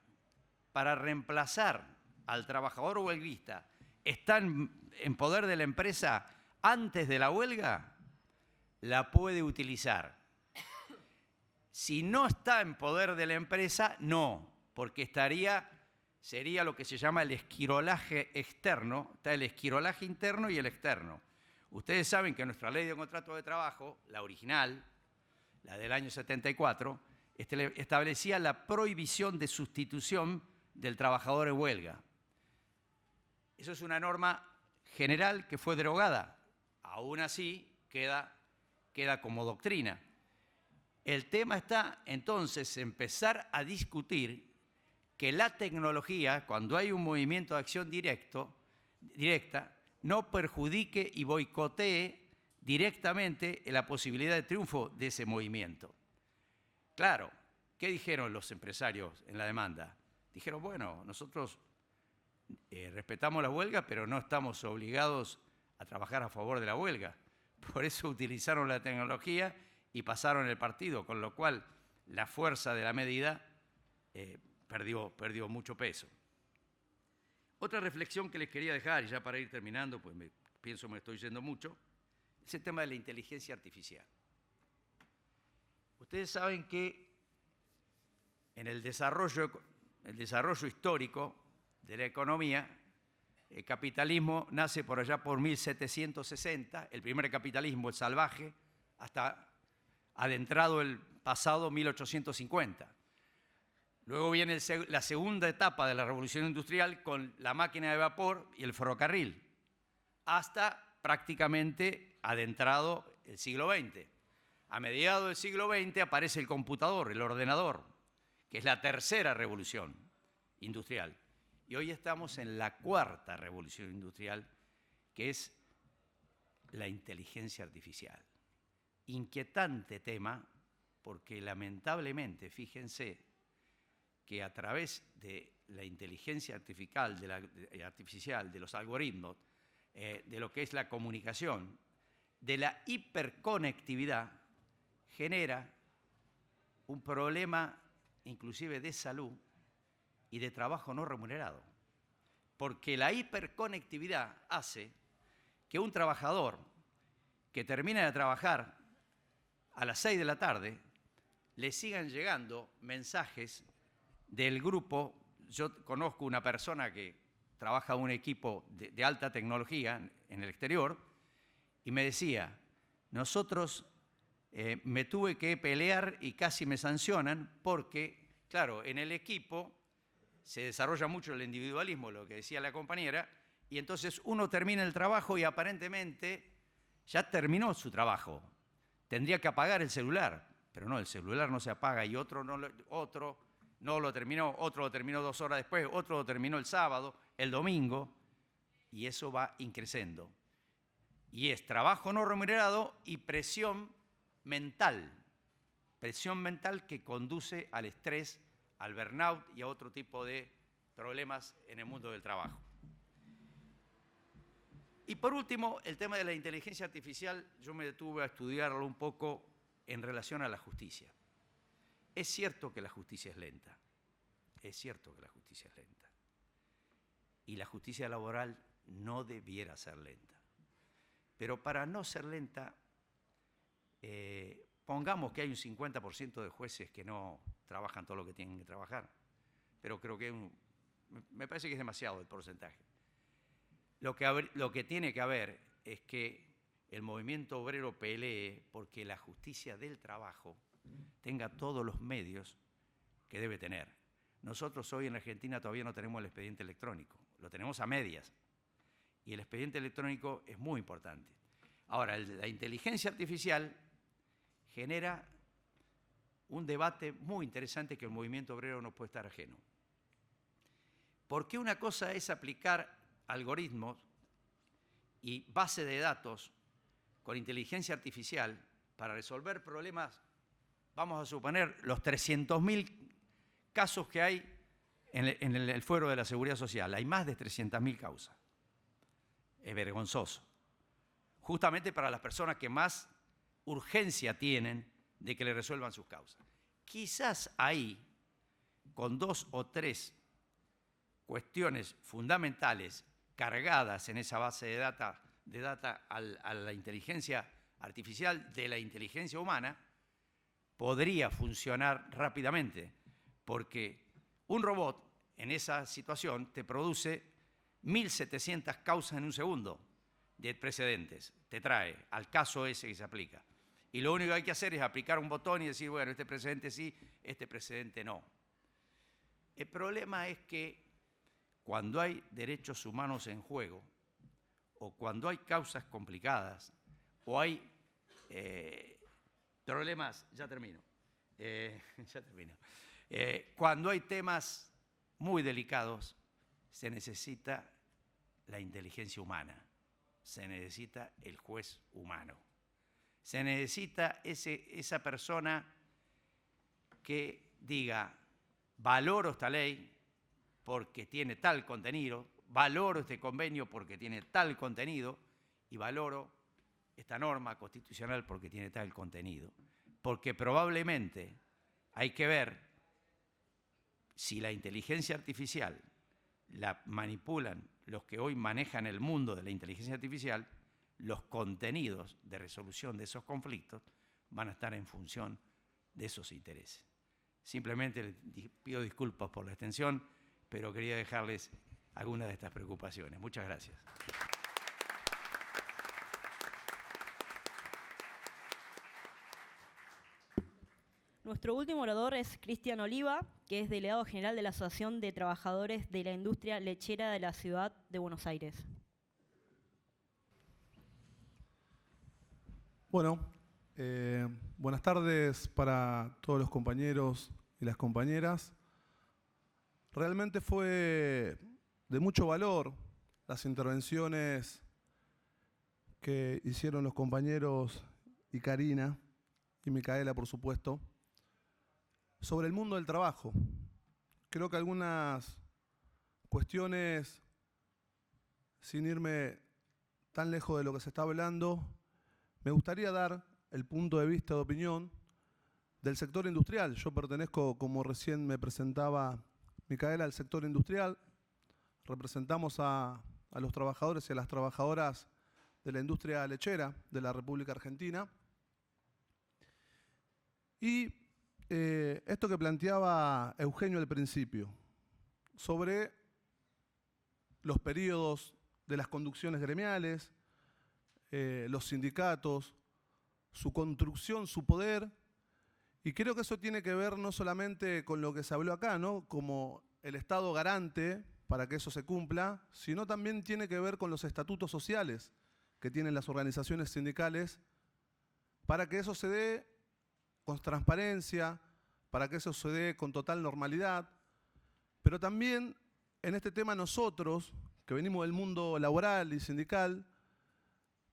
para reemplazar al trabajador huelguista está en poder de la empresa antes de la huelga, la puede utilizar. Si no está en poder de la empresa, no, porque sería lo que se llama el esquirolaje externo. Está el esquirolaje interno y el externo. Ustedes saben que nuestra ley de contrato de trabajo, la original, la del año 74, establecía la prohibición de sustitución del trabajador en huelga. Eso es una norma general que fue derogada. Aún así, queda como doctrina. El tema está, entonces, empezar a discutir que la tecnología, cuando hay un movimiento de acción directa, no perjudique y boicotee directamente la posibilidad de triunfo de ese movimiento. Claro, ¿qué dijeron los empresarios en la demanda? Dijeron, bueno, nosotros respetamos la huelga, pero no estamos obligados a trabajar a favor de la huelga. Por eso utilizaron la tecnología y pasaron el partido, con lo cual la fuerza de la medida perdió mucho peso. Otra reflexión que les quería dejar, y ya para ir terminando, pues pienso me estoy yendo mucho, es el tema de la inteligencia artificial. Ustedes saben que en el desarrollo histórico de la economía, el capitalismo nace por allá por 1760, el primer capitalismo, el salvaje, hasta adentrado el pasado 1850. Luego viene la segunda etapa de la revolución industrial con la máquina de vapor y el ferrocarril, hasta prácticamente adentrado el siglo XX. A mediados del siglo XX aparece el computador, el ordenador, que es la tercera revolución industrial. Y hoy estamos en la cuarta revolución industrial, que es la inteligencia artificial. Inquietante tema, porque lamentablemente, fíjense, que a través de la inteligencia artificial, de los algoritmos, de lo que es la comunicación, de la hiperconectividad, genera un problema inclusive de salud y de trabajo no remunerado. Porque la hiperconectividad hace que un trabajador que termina de trabajar a las 6 de la tarde, le sigan llegando mensajes del grupo. Yo conozco una persona que trabaja en un equipo de alta tecnología en el exterior y me decía, nosotros me tuve que pelear y casi me sancionan porque, claro, en el equipo se desarrolla mucho el individualismo, lo que decía la compañera, y entonces uno termina el trabajo y aparentemente ya terminó su trabajo. Tendría que apagar el celular, pero no, el celular no se apaga y otro no lo terminó, otro lo terminó 2 horas después, otro lo terminó el sábado, el domingo, y eso va increciendo. Y es trabajo no remunerado y presión mental que conduce al estrés, al burnout y a otro tipo de problemas en el mundo del trabajo. Y por último, el tema de la inteligencia artificial, yo me detuve a estudiarlo un poco en relación a la justicia. Es cierto que la justicia es lenta, y la justicia laboral no debiera ser lenta. Pero para no ser lenta, pongamos que hay un 50% de jueces que no trabajan todo lo que tienen que trabajar, pero creo que me parece que es demasiado el porcentaje. Lo que tiene que haber es que el movimiento obrero pelee porque la justicia del trabajo tenga todos los medios que debe tener. Nosotros hoy en Argentina todavía no tenemos el expediente electrónico, lo tenemos a medias, y el expediente electrónico es muy importante. Ahora, la inteligencia artificial genera un debate muy interesante que el movimiento obrero no puede estar ajeno. Porque una cosa es aplicar algoritmos y base de datos con inteligencia artificial para resolver problemas, vamos a suponer, los 300.000 casos que hay en el fuero de la Seguridad Social. Hay más de 300.000 causas. Es vergonzoso. Justamente para las personas que más urgencia tienen de que le resuelvan sus causas. Quizás ahí, con 2 o 3 cuestiones fundamentales cargadas en esa base de data a la inteligencia artificial de la inteligencia humana, podría funcionar rápidamente, porque un robot en esa situación te produce 1.700 causas en un segundo de precedentes, te trae al caso ese que se aplica. Y lo único que hay que hacer es aplicar un botón y decir, bueno, este precedente sí, este precedente no. El problema es que cuando hay derechos humanos en juego, o cuando hay causas complicadas, o hay problemas, cuando hay temas muy delicados, se necesita la inteligencia humana, se necesita el juez humano, se necesita esa persona que diga, valoro esta ley porque tiene tal contenido, valoro este convenio porque tiene tal contenido y valoro esta norma constitucional porque tiene tal contenido. Porque probablemente hay que ver si la inteligencia artificial la manipulan los que hoy manejan el mundo de la inteligencia artificial, los contenidos de resolución de esos conflictos van a estar en función de esos intereses. Simplemente les pido disculpas por la extensión, pero quería dejarles algunas de estas preocupaciones. Muchas gracias. Nuestro último orador es Cristian Oliva, que que es delegado general de la Asociación de Trabajadores de la Industria Lechera de la Ciudad de Buenos Aires. Bueno, buenas tardes para todos los compañeros y las compañeras. Realmente fue de mucho valor las intervenciones que hicieron los compañeros y Karina y Micaela, por supuesto, sobre el mundo del trabajo. Creo que algunas cuestiones, sin irme tan lejos de lo que se está hablando, me gustaría dar el punto de vista, de opinión, del sector industrial. Yo pertenezco, como recién me presentaba Micaela, al sector industrial. Representamos a los trabajadores y a las trabajadoras de la industria lechera de la República Argentina. Y esto que planteaba Eugenio al principio, sobre los periodos de las conducciones gremiales, los sindicatos, su construcción, su poder, y creo que eso tiene que ver no solamente con lo que se habló acá, ¿no?, como el Estado garante para que eso se cumpla, sino también tiene que ver con los estatutos sociales que tienen las organizaciones sindicales para que eso se dé con transparencia, para que eso se dé con total normalidad, pero también en este tema nosotros, que venimos del mundo laboral y sindical,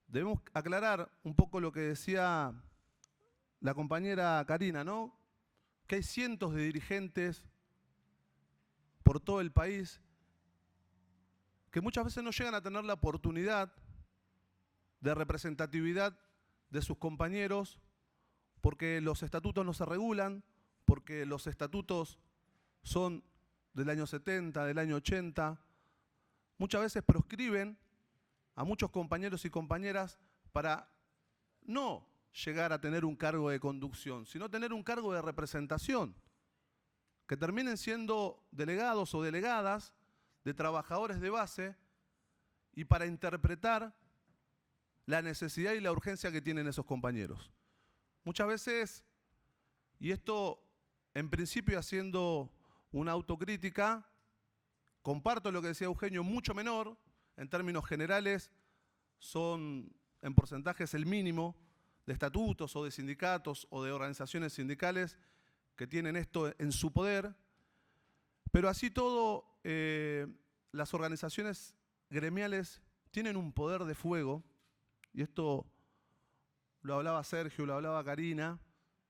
debemos aclarar un poco lo que decía la compañera Karina, ¿no?, que hay cientos de dirigentes por todo el país que muchas veces no llegan a tener la oportunidad de representatividad de sus compañeros porque los estatutos no se regulan, porque los estatutos son del año 70, del año 80, muchas veces proscriben a muchos compañeros y compañeras para no llegar a tener un cargo de conducción, sino tener un cargo de representación, que terminen siendo delegados o delegadas de trabajadores de base y para interpretar la necesidad y la urgencia que tienen esos compañeros. Muchas veces, y esto en principio haciendo una autocrítica, comparto lo que decía Eugenio, mucho menor, en términos generales son en porcentajes el mínimo de estatutos o de sindicatos o de organizaciones sindicales que tienen esto en su poder, pero así todo las organizaciones gremiales tienen un poder de fuego, y esto lo hablaba Sergio, lo hablaba Karina,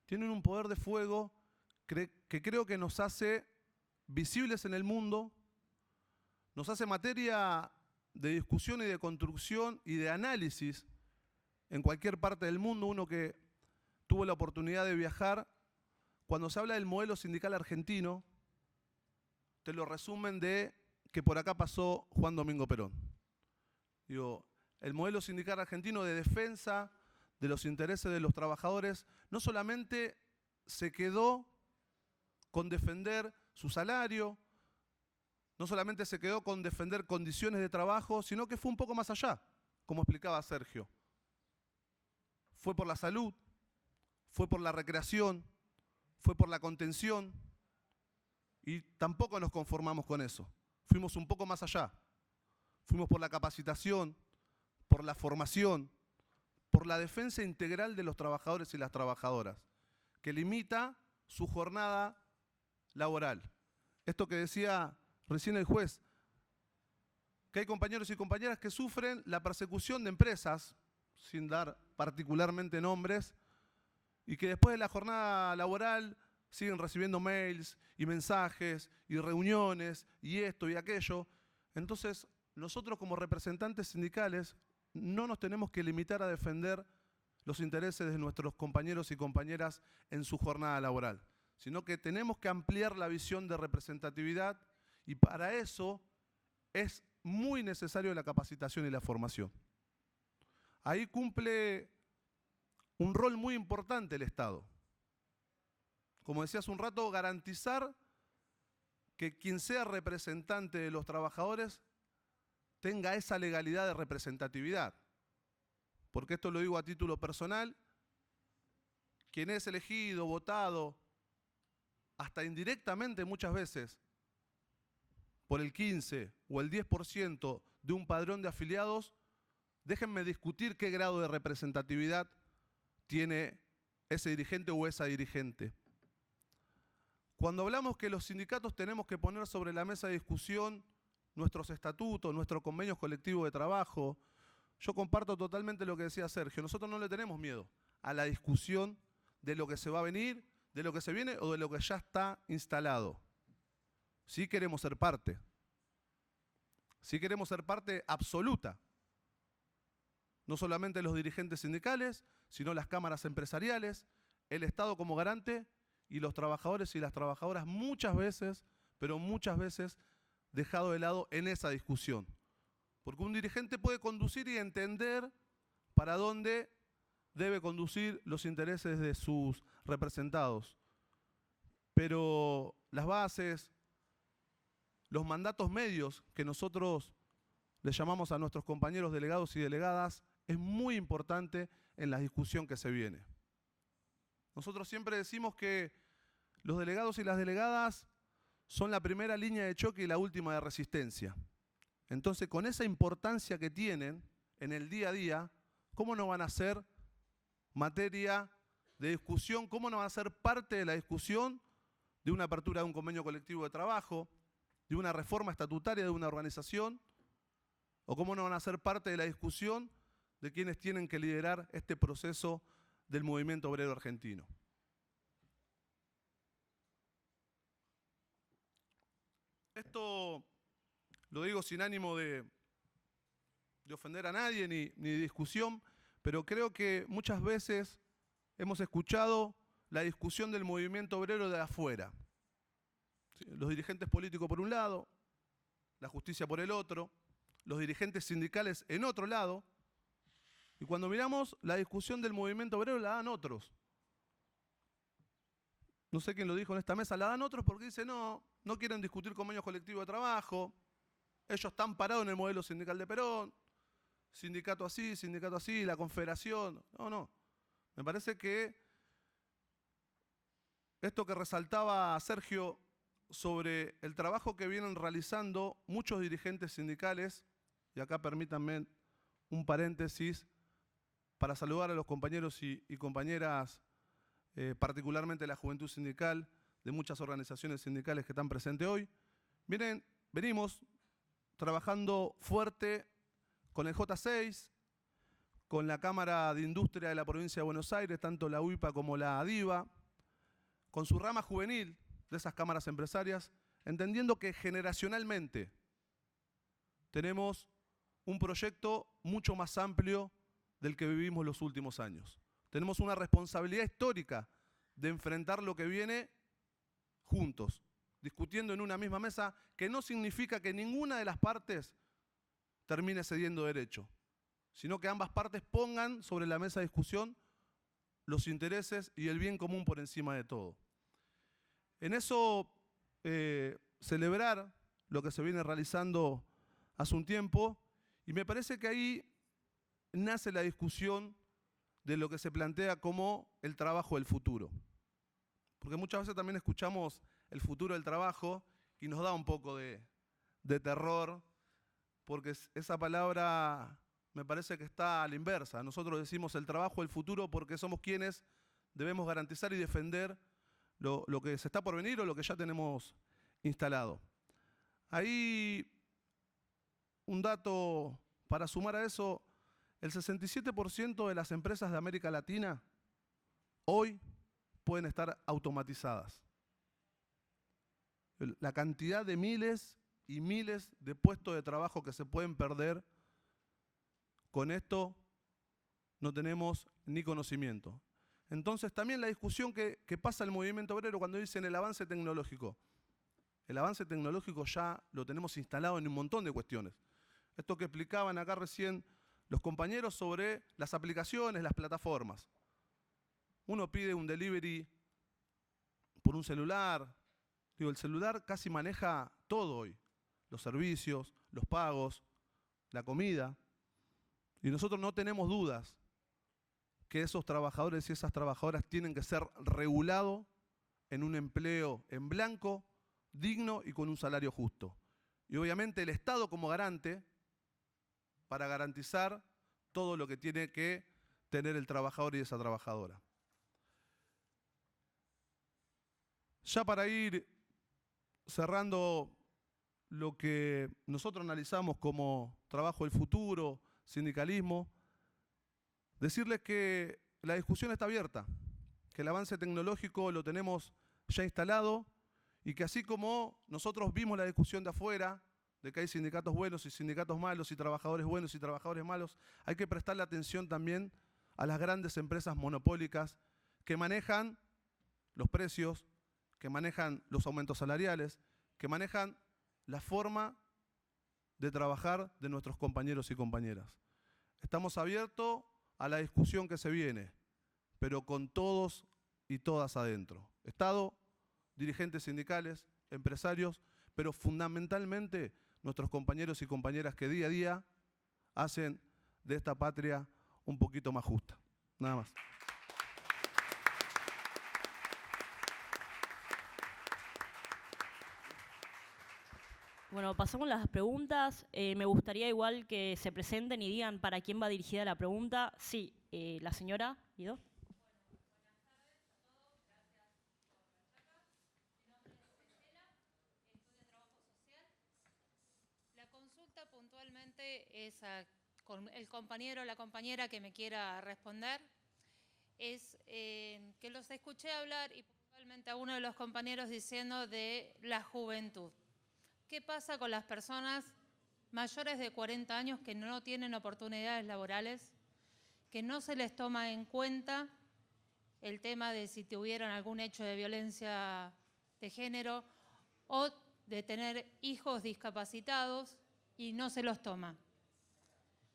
tienen un poder de fuego que creo que nos hace visibles en el mundo, nos hace materia de discusión y de construcción y de análisis en cualquier parte del mundo. Uno que tuvo la oportunidad de viajar, cuando se habla del modelo sindical argentino, te lo resumen de que por acá pasó Juan Domingo Perón. Digo, el modelo sindical argentino de defensa de los intereses de los trabajadores no solamente se quedó con defender su salario, no solamente se quedó con defender condiciones de trabajo, sino que fue un poco más allá, como explicaba Sergio. Fue por la salud, fue por la recreación, fue por la contención, y tampoco nos conformamos con eso. Fuimos un poco más allá. Fuimos por la capacitación, por la formación, por la defensa integral de los trabajadores y las trabajadoras, que limita su jornada laboral. Esto que decía recién el juez, que hay compañeros y compañeras que sufren la persecución de empresas, sin dar particularmente nombres, y que después de la jornada laboral siguen recibiendo mails y mensajes y reuniones y esto y aquello. Entonces, nosotros como representantes sindicales no nos tenemos que limitar a defender los intereses de nuestros compañeros y compañeras en su jornada laboral, sino que tenemos que ampliar la visión de representatividad, y para eso es muy necesario la capacitación y la formación. Ahí cumple un rol muy importante el Estado. Como decía hace un rato, garantizar que quien sea representante de los trabajadores tenga esa legalidad de representatividad. Porque esto lo digo a título personal, quien es elegido, votado hasta indirectamente muchas veces, por el 15 o el 10% de un padrón de afiliados, déjenme discutir qué grado de representatividad tiene ese dirigente o esa dirigente. Cuando hablamos que los sindicatos tenemos que poner sobre la mesa de discusión nuestros estatutos, nuestros convenios colectivos de trabajo, yo comparto totalmente lo que decía Sergio. Nosotros no le tenemos miedo a la discusión de lo que se va a venir, de lo que se viene o de lo que ya está instalado. Sí queremos ser parte. Sí queremos ser parte absoluta. No solamente los dirigentes sindicales, sino las cámaras empresariales, el Estado como garante y los trabajadores y las trabajadoras muchas veces, pero muchas veces, dejado de lado en esa discusión. Porque un dirigente puede conducir y entender para dónde debe conducir los intereses de sus representados. Pero las bases, los mandatos medios que nosotros le llamamos a nuestros compañeros delegados y delegadas, es muy importante en la discusión que se viene. Nosotros siempre decimos que los delegados y las delegadas son la primera línea de choque y la última de resistencia. Entonces, con esa importancia que tienen en el día a día, ¿cómo no van a ser materia de discusión? ¿Cómo no van a ser parte de la discusión de una apertura de un convenio colectivo de trabajo, de una reforma estatutaria de una organización? ¿O cómo no van a ser parte de la discusión de quienes tienen que liderar este proceso del movimiento obrero argentino? Esto lo digo sin ánimo de ofender a nadie ni de discusión, pero creo que muchas veces hemos escuchado la discusión del movimiento obrero de afuera. ¿Sí? Los dirigentes políticos por un lado, la justicia por el otro, los dirigentes sindicales en otro lado, y cuando miramos la discusión del movimiento obrero la dan otros. No sé quién lo dijo en esta mesa, la dan otros porque dicen no quieren discutir convenios colectivos de trabajo, ellos están parados en el modelo sindical de Perón, sindicato así, la confederación. No. Me parece que esto que resaltaba Sergio sobre el trabajo que vienen realizando muchos dirigentes sindicales, y acá permítanme un paréntesis para saludar a los compañeros y compañeras, particularmente la juventud sindical, de muchas organizaciones sindicales que están presentes hoy. Venimos trabajando fuerte con el J6, con la Cámara de Industria de la Provincia de Buenos Aires, tanto la UIPA como la ADIVA, con su rama juvenil de esas cámaras empresarias, entendiendo que generacionalmente tenemos un proyecto mucho más amplio del que vivimos los últimos años. Tenemos una responsabilidad histórica de enfrentar lo que viene juntos, discutiendo en una misma mesa, que no significa que ninguna de las partes termine cediendo derecho, sino que ambas partes pongan sobre la mesa de discusión los intereses y el bien común por encima de todo. En eso, celebrar lo que se viene realizando hace un tiempo, y me parece que ahí nace la discusión de lo que se plantea como el trabajo del futuro. Porque muchas veces también escuchamos el futuro del trabajo y nos da un poco de terror, porque esa palabra me parece que está a la inversa. Nosotros decimos el trabajo del futuro porque somos quienes debemos garantizar y defender lo que se está por venir o lo que ya tenemos instalado. Ahí un dato para sumar a eso: el 67% de las empresas de América Latina hoy pueden estar automatizadas. La cantidad de miles y miles de puestos de trabajo que se pueden perder, con esto no tenemos ni conocimiento. Entonces también la discusión que pasa el movimiento obrero cuando dicen el avance tecnológico. El avance tecnológico ya lo tenemos instalado en un montón de cuestiones. Esto que explicaban acá recién los compañeros sobre las aplicaciones, las plataformas. Uno pide un delivery por un celular. Digo, el celular casi maneja todo hoy. Los servicios, los pagos, la comida. Y nosotros no tenemos dudas que esos trabajadores y esas trabajadoras tienen que ser regulados en un empleo en blanco, digno y con un salario justo. Y obviamente el Estado como garante para garantizar todo lo que tiene que tener el trabajador y esa trabajadora. Ya para ir cerrando lo que nosotros analizamos como trabajo del futuro, sindicalismo, decirles que la discusión está abierta, que el avance tecnológico lo tenemos ya instalado y que así como nosotros vimos la discusión de afuera, de que hay sindicatos buenos y sindicatos malos y trabajadores buenos y trabajadores malos, hay que prestarle atención también a las grandes empresas monopólicas que manejan los precios, que manejan los aumentos salariales, que manejan la forma de trabajar de nuestros compañeros y compañeras. Estamos abiertos a la discusión que se viene, pero con todos y todas adentro. Estado, dirigentes sindicales, empresarios, pero fundamentalmente nuestros compañeros y compañeras que día a día hacen de esta patria un poquito más justa. Nada más. Bueno, pasamos a las preguntas. Me gustaría igual que se presenten y digan para quién va dirigida la pregunta. Sí, la señora Guido. La consulta puntualmente es con el compañero o la compañera que me quiera responder. Es que los escuché hablar y puntualmente a uno de los compañeros diciendo de la juventud. ¿Qué pasa con las personas mayores de 40 años que no tienen oportunidades laborales, que no se les toma en cuenta el tema de si tuvieron algún hecho de violencia de género o de tener hijos discapacitados y no se los toma?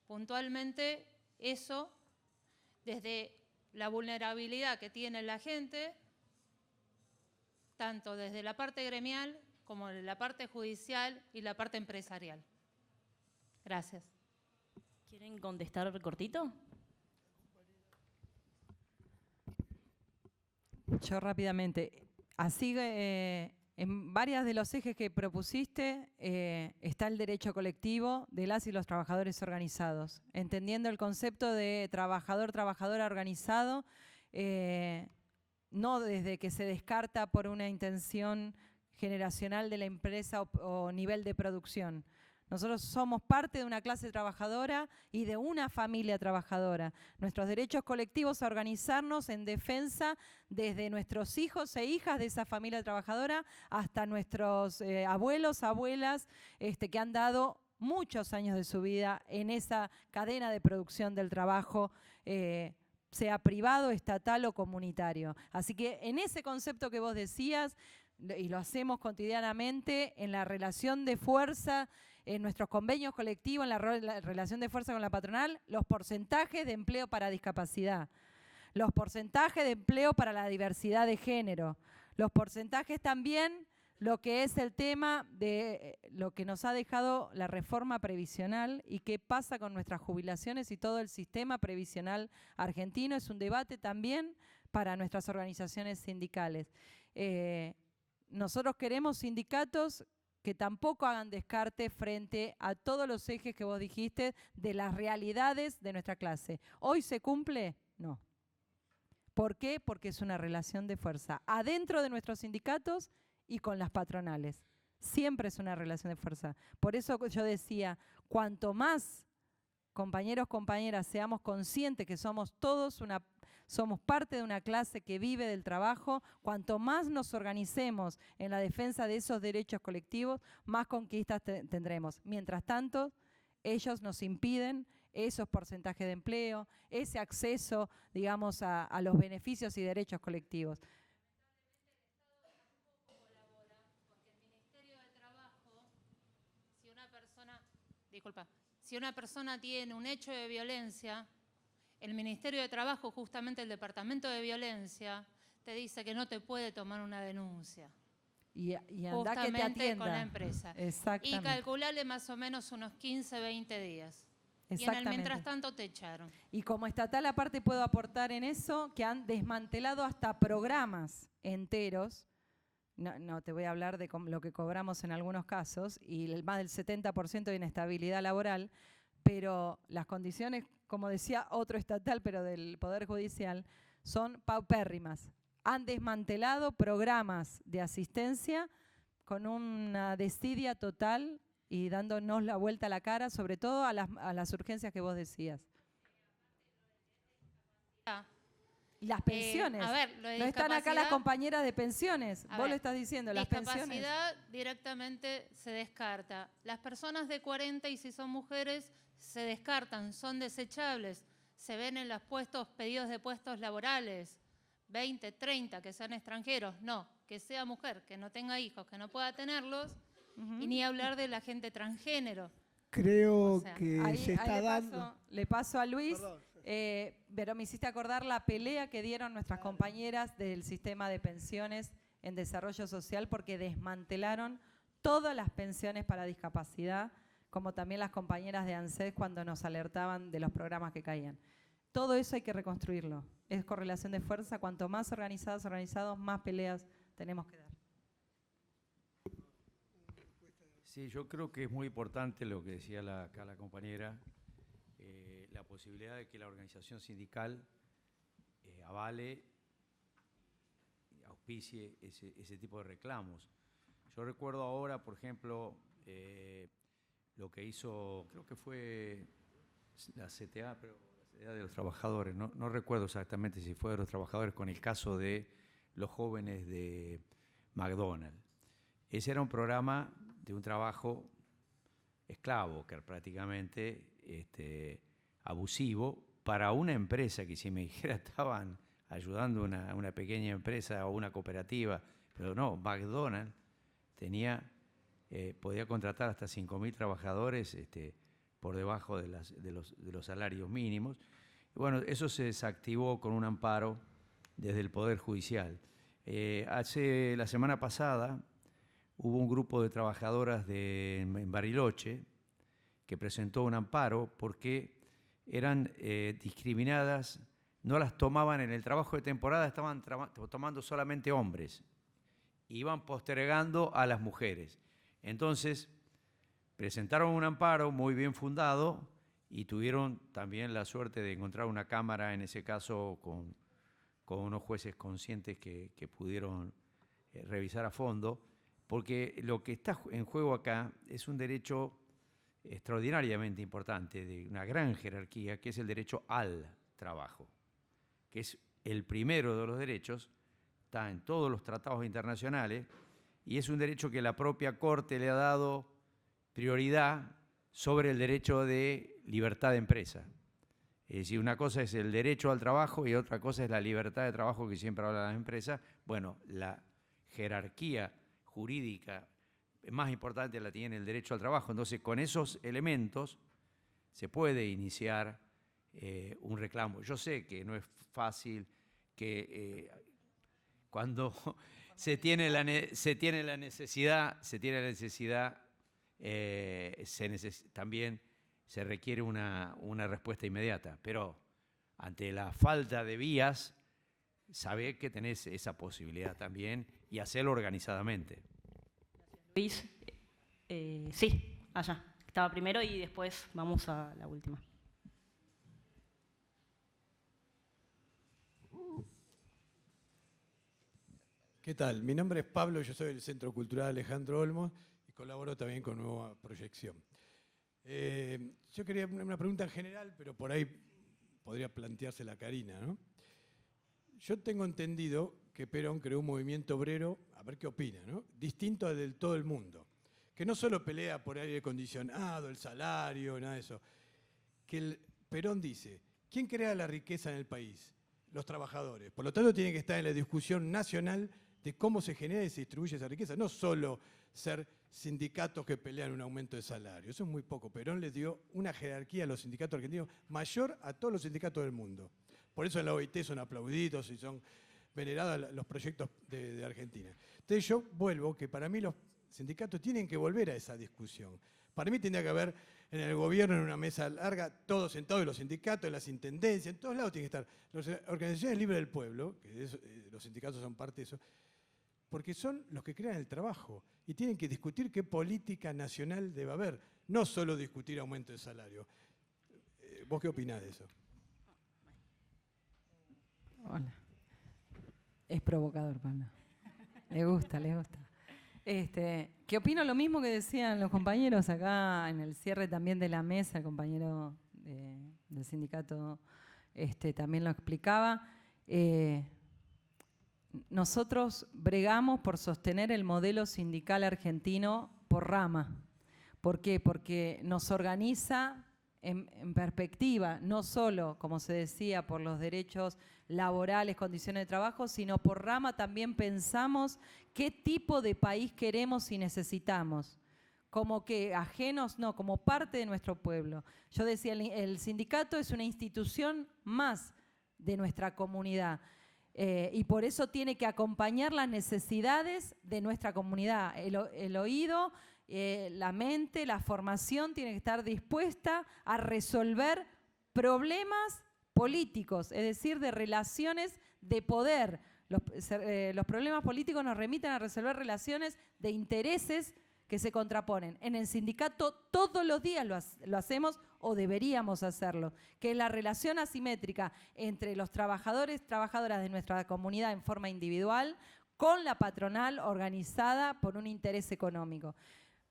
Puntualmente eso, desde la vulnerabilidad que tiene la gente, tanto desde la parte gremial como de la parte judicial y la parte empresarial. Gracias. ¿Quieren contestar cortito? Yo rápidamente. Así, en varios de los ejes que propusiste está el derecho colectivo de las y los trabajadores organizados. Entendiendo el concepto de trabajador-trabajadora organizado, no desde que se descarta por una intención generacional de la empresa o nivel de producción. Nosotros somos parte de una clase trabajadora y de una familia trabajadora. Nuestros derechos colectivos a organizarnos en defensa desde nuestros hijos e hijas de esa familia trabajadora hasta nuestros abuelos, abuelas, que han dado muchos años de su vida en esa cadena de producción del trabajo, sea privado, estatal o comunitario. Así que en ese concepto que vos decías, y lo hacemos cotidianamente en la relación de fuerza, en nuestros convenios colectivos, en la relación de fuerza con la patronal, los porcentajes de empleo para discapacidad, los porcentajes de empleo para la diversidad de género, los porcentajes también, lo que es el tema de lo que nos ha dejado la reforma previsional y qué pasa con nuestras jubilaciones y todo el sistema previsional argentino. Es un debate también para nuestras organizaciones sindicales. Nosotros queremos sindicatos que tampoco hagan descarte frente a todos los ejes que vos dijiste de las realidades de nuestra clase. ¿Hoy se cumple? No. ¿Por qué? Porque es una relación de fuerza adentro de nuestros sindicatos y con las patronales. Siempre es una relación de fuerza. Por eso yo decía, cuanto más compañeros, compañeras, seamos conscientes que somos todos somos parte de una clase que vive del trabajo, cuanto más nos organicemos en la defensa de esos derechos colectivos, más conquistas tendremos. Mientras tanto, ellos nos impiden esos porcentajes de empleo, ese acceso, digamos, a los beneficios y derechos colectivos. Si una persona tiene un hecho de violencia, el Ministerio de Trabajo, justamente el Departamento de Violencia, te dice que no te puede tomar una denuncia. Y anda que te atienda. Con la empresa. Exactamente. Y calcularle más o menos unos 15, 20 días. Y en el Exactamente. mientras tanto te echaron. Y como estatal aparte puedo aportar en eso que han desmantelado hasta programas enteros. No te voy a hablar de lo que cobramos en algunos casos y más del 70% de inestabilidad laboral, pero las condiciones, como decía otro estatal, pero del Poder Judicial, son paupérrimas. Han desmantelado programas de asistencia con una desidia total y dándonos la vuelta a la cara, sobre todo a las urgencias que vos decías. Y las pensiones. A ver, lo de no están acá las discapacidad- compañeras de pensiones. A Vos ver, lo estás diciendo, las pensiones. Discapacidad directamente se descarta. Las personas de 40 y si son mujeres se descartan, son desechables. Se ven en los pedidos de puestos laborales, 20, 30, que sean extranjeros. No, que sea mujer, que no tenga hijos, que no pueda tenerlos. Y ni hablar de la gente transgénero. Creo O sea, que Ahí, se ahí está dando. le paso a Luis, Perdón. pero me hiciste acordar la pelea que dieron nuestras compañeras del sistema de pensiones en desarrollo social porque desmantelaron todas las pensiones para discapacidad, como también las compañeras de ANSES cuando nos alertaban de los programas que caían. Todo eso hay que reconstruirlo. Es correlación de fuerza. Cuanto más organizados, más peleas tenemos que dar. Sí, yo creo que es muy importante lo que decía acá la compañera, la posibilidad de que la organización sindical avale, auspicie ese tipo de reclamos. Yo recuerdo ahora, por ejemplo, lo que hizo, creo que fue la CTA, pero la CTA de los trabajadores, no recuerdo exactamente si fue de los trabajadores con el caso de los jóvenes de McDonald's. Ese era un programa de un trabajo esclavo, que era prácticamente abusivo para una empresa que si me dijera estaban ayudando a una pequeña empresa o una cooperativa, pero no, McDonald's podía contratar hasta 5.000 trabajadores por debajo de los salarios mínimos. Y bueno, eso se desactivó con un amparo desde el Poder Judicial. La semana pasada hubo un grupo de trabajadoras en Bariloche que presentó un amparo porque eran discriminadas, no las tomaban en el trabajo de temporada, estaban tomando solamente hombres, iban postergando a las mujeres. Entonces, presentaron un amparo muy bien fundado y tuvieron también la suerte de encontrar una cámara, en ese caso con unos jueces conscientes que pudieron revisar a fondo, porque lo que está en juego acá es un derecho extraordinariamente importante, de una gran jerarquía, que es el derecho al trabajo, que es el primero de los derechos, está en todos los tratados internacionales, y es un derecho que la propia Corte le ha dado prioridad sobre el derecho de libertad de empresa. Es decir, una cosa es el derecho al trabajo y otra cosa es la libertad de trabajo que siempre hablan las empresas. Bueno, la jerarquía jurídica más importante la tiene el derecho al trabajo. Entonces, con esos elementos se puede iniciar un reclamo. Yo sé que no es fácil, que cuando también se requiere una respuesta inmediata, pero ante la falta de vías, sabe que tenés esa posibilidad también y hacerlo organizadamente. Luis, sí, allá. Estaba primero y después vamos a la última. ¿Qué tal? Mi nombre es Pablo, yo soy del Centro Cultural Alejandro Olmos y colaboro también con Nueva Proyección. Yo quería una pregunta en general, pero por ahí podría plantearse la Karina, ¿no? Yo tengo entendido que Perón creó un movimiento obrero, a ver qué opina, ¿no? Distinto al del todo el mundo, que no solo pelea por aire acondicionado, el salario, nada de eso, que Perón dice, ¿quién crea la riqueza en el país? Los trabajadores. Por lo tanto, tiene que estar en la discusión nacional de cómo se genera y se distribuye esa riqueza, no solo ser sindicatos que pelean un aumento de salario. Eso es muy poco. Perón les dio una jerarquía a los sindicatos argentinos mayor a todos los sindicatos del mundo. Por eso en la OIT son aplaudidos y son venerados los proyectos de Argentina. Entonces yo vuelvo que para mí los sindicatos tienen que volver a esa discusión, Para mí tendría que haber en el gobierno, en una mesa larga, todos sentados, los sindicatos, las intendencias, en todos lados tienen que estar. Las organizaciones libres del pueblo, que los sindicatos son parte de eso, porque son los que crean el trabajo y tienen que discutir qué política nacional debe haber, no solo discutir aumento de salario. ¿Vos qué opinás de eso? Hola. Es provocador, Pablo. Le gusta, le gusta. Que opino lo mismo que decían los compañeros acá en el cierre también de la mesa, el compañero del sindicato también lo explicaba. Nosotros bregamos por sostener el modelo sindical argentino por rama. ¿Por qué? Porque nos organiza en perspectiva, no solo, como se decía, por los derechos laborales, condiciones de trabajo, sino por rama también pensamos qué tipo de país queremos y necesitamos. Como que ajenos, no, como parte de nuestro pueblo. Yo decía, el sindicato es una institución más de nuestra comunidad. Y por eso tiene que acompañar las necesidades de nuestra comunidad. El oído, la mente, la formación tiene que estar dispuesta a resolver problemas políticos, es decir, de relaciones de poder. Los problemas políticos nos remiten a resolver relaciones de intereses que se contraponen. En el sindicato todos los días lo hacemos o deberíamos hacerlo, que es la relación asimétrica entre los trabajadores, trabajadoras de nuestra comunidad en forma individual con la patronal organizada por un interés económico.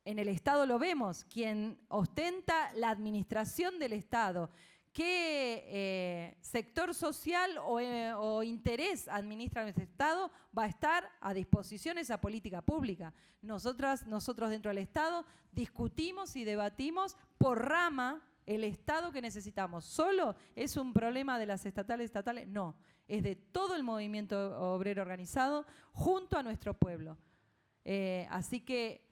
En el Estado lo vemos, quien ostenta la administración del Estado, qué sector social o interés administra nuestro Estado, va a estar a disposición de esa política pública. Nosotros dentro del Estado discutimos y debatimos por rama el Estado que necesitamos. ¿Solo es un problema de las estatales? No, es de todo el movimiento obrero organizado junto a nuestro pueblo. Así que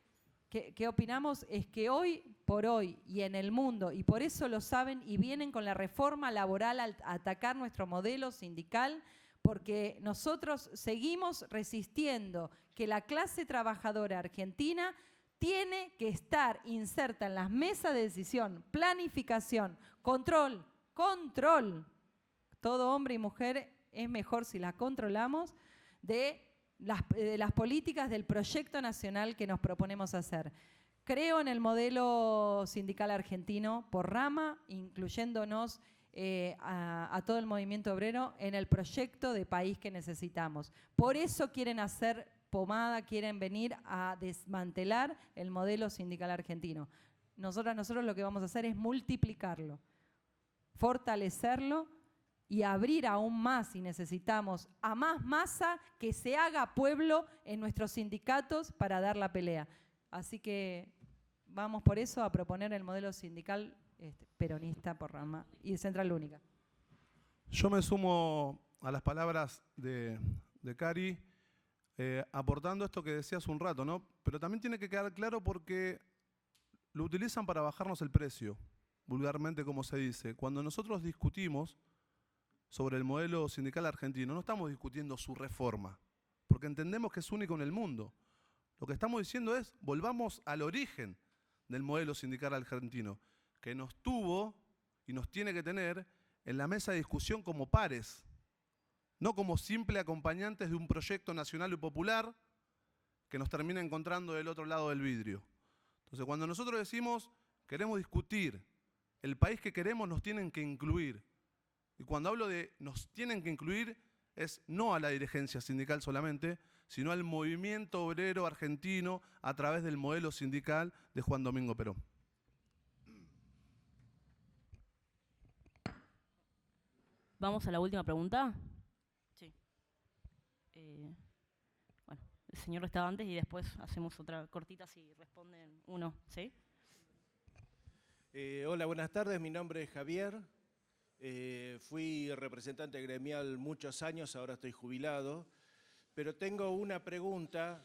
¿qué opinamos? Es que hoy por hoy y en el mundo, y por eso lo saben y vienen con la reforma laboral a atacar nuestro modelo sindical, porque nosotros seguimos resistiendo que la clase trabajadora argentina tiene que estar inserta en las mesas de decisión, planificación, control. Todo hombre y mujer es mejor si la controlamos de las políticas del proyecto nacional que nos proponemos hacer. Creo en el modelo sindical argentino por rama, incluyéndonos a todo el movimiento obrero en el proyecto de país que necesitamos. Por eso quieren hacer pomada, quieren venir a desmantelar el modelo sindical argentino. Nosotros lo que vamos a hacer es multiplicarlo, fortalecerlo y abrir aún más, si necesitamos, a más masa que se haga pueblo en nuestros sindicatos para dar la pelea. Así que vamos por eso a proponer el modelo sindical peronista por rama y de central única. Yo me sumo a las palabras de Cari, aportando esto que decía hace un rato, ¿no? Pero también tiene que quedar claro porque lo utilizan para bajarnos el precio, vulgarmente como se dice. Cuando nosotros discutimos sobre el modelo sindical argentino, no estamos discutiendo su reforma, porque entendemos que es único en el mundo. Lo que estamos diciendo es, volvamos al origen del modelo sindical argentino, que nos tuvo y nos tiene que tener en la mesa de discusión como pares, no como simple acompañantes de un proyecto nacional y popular que nos termina encontrando del otro lado del vidrio. Entonces, cuando nosotros decimos, queremos discutir, el país que queremos nos tienen que incluir. Y cuando hablo de nos tienen que incluir, es no a la dirigencia sindical solamente, sino al movimiento obrero argentino a través del modelo sindical de Juan Domingo Perón. Vamos a la última pregunta. Sí. Bueno, el señor estaba antes y después hacemos otra cortita si responden uno, ¿sí? Hola, buenas tardes. Mi nombre es Javier. Fui representante gremial muchos años, ahora estoy jubilado, pero tengo una pregunta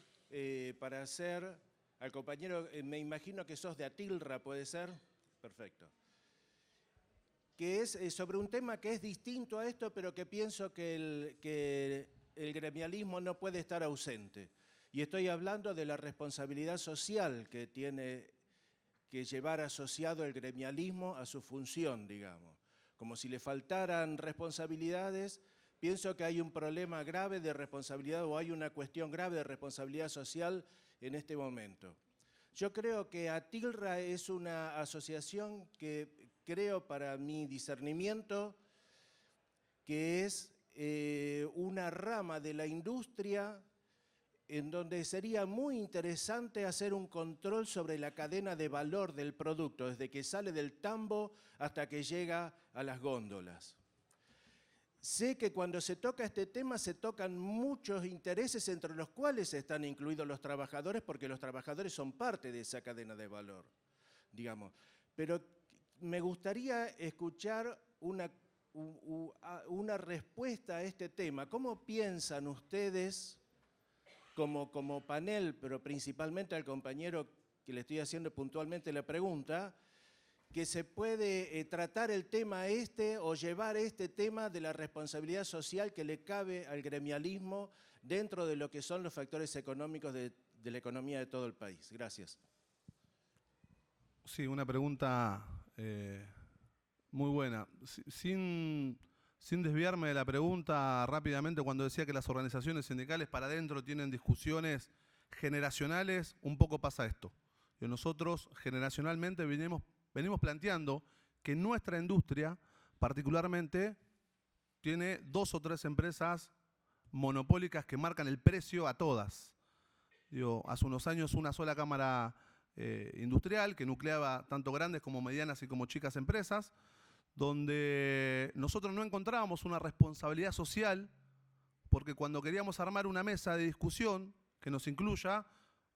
para hacer al compañero, me imagino que sos de Atilra, ¿puede ser? Perfecto. Que es sobre un tema que es distinto a esto, pero que pienso que el gremialismo no puede estar ausente. Y estoy hablando de la responsabilidad social que tiene que llevar asociado el gremialismo a su función, digamos. Como si le faltaran responsabilidades. Pienso que hay un problema grave de responsabilidad o hay una cuestión grave de responsabilidad social en este momento. Yo creo que ATILRA es una asociación que creo, para mi discernimiento, que es una rama de la industria en donde sería muy interesante hacer un control sobre la cadena de valor del producto, desde que sale del tambo hasta que llega a las góndolas. Sé que cuando se toca este tema se tocan muchos intereses, entre los cuales están incluidos los trabajadores, porque los trabajadores son parte de esa cadena de valor, digamos. Pero me gustaría escuchar una respuesta a este tema. ¿Cómo piensan ustedes, como panel, pero principalmente al compañero que le estoy haciendo puntualmente la pregunta, que se puede tratar el tema o llevar este tema de la responsabilidad social que le cabe al gremialismo dentro de lo que son los factores económicos de la economía de todo el país? Gracias. Sí, una pregunta muy buena. Sin desviarme de la pregunta rápidamente, cuando decía que las organizaciones sindicales para adentro tienen discusiones generacionales, un poco pasa esto. Nosotros generacionalmente venimos planteando que nuestra industria particularmente tiene 2 o 3 empresas monopólicas que marcan el precio a todas. Hace unos años una sola cámara industrial que nucleaba tanto grandes como medianas y como chicas empresas, donde nosotros no encontrábamos una responsabilidad social, porque cuando queríamos armar una mesa de discusión que nos incluya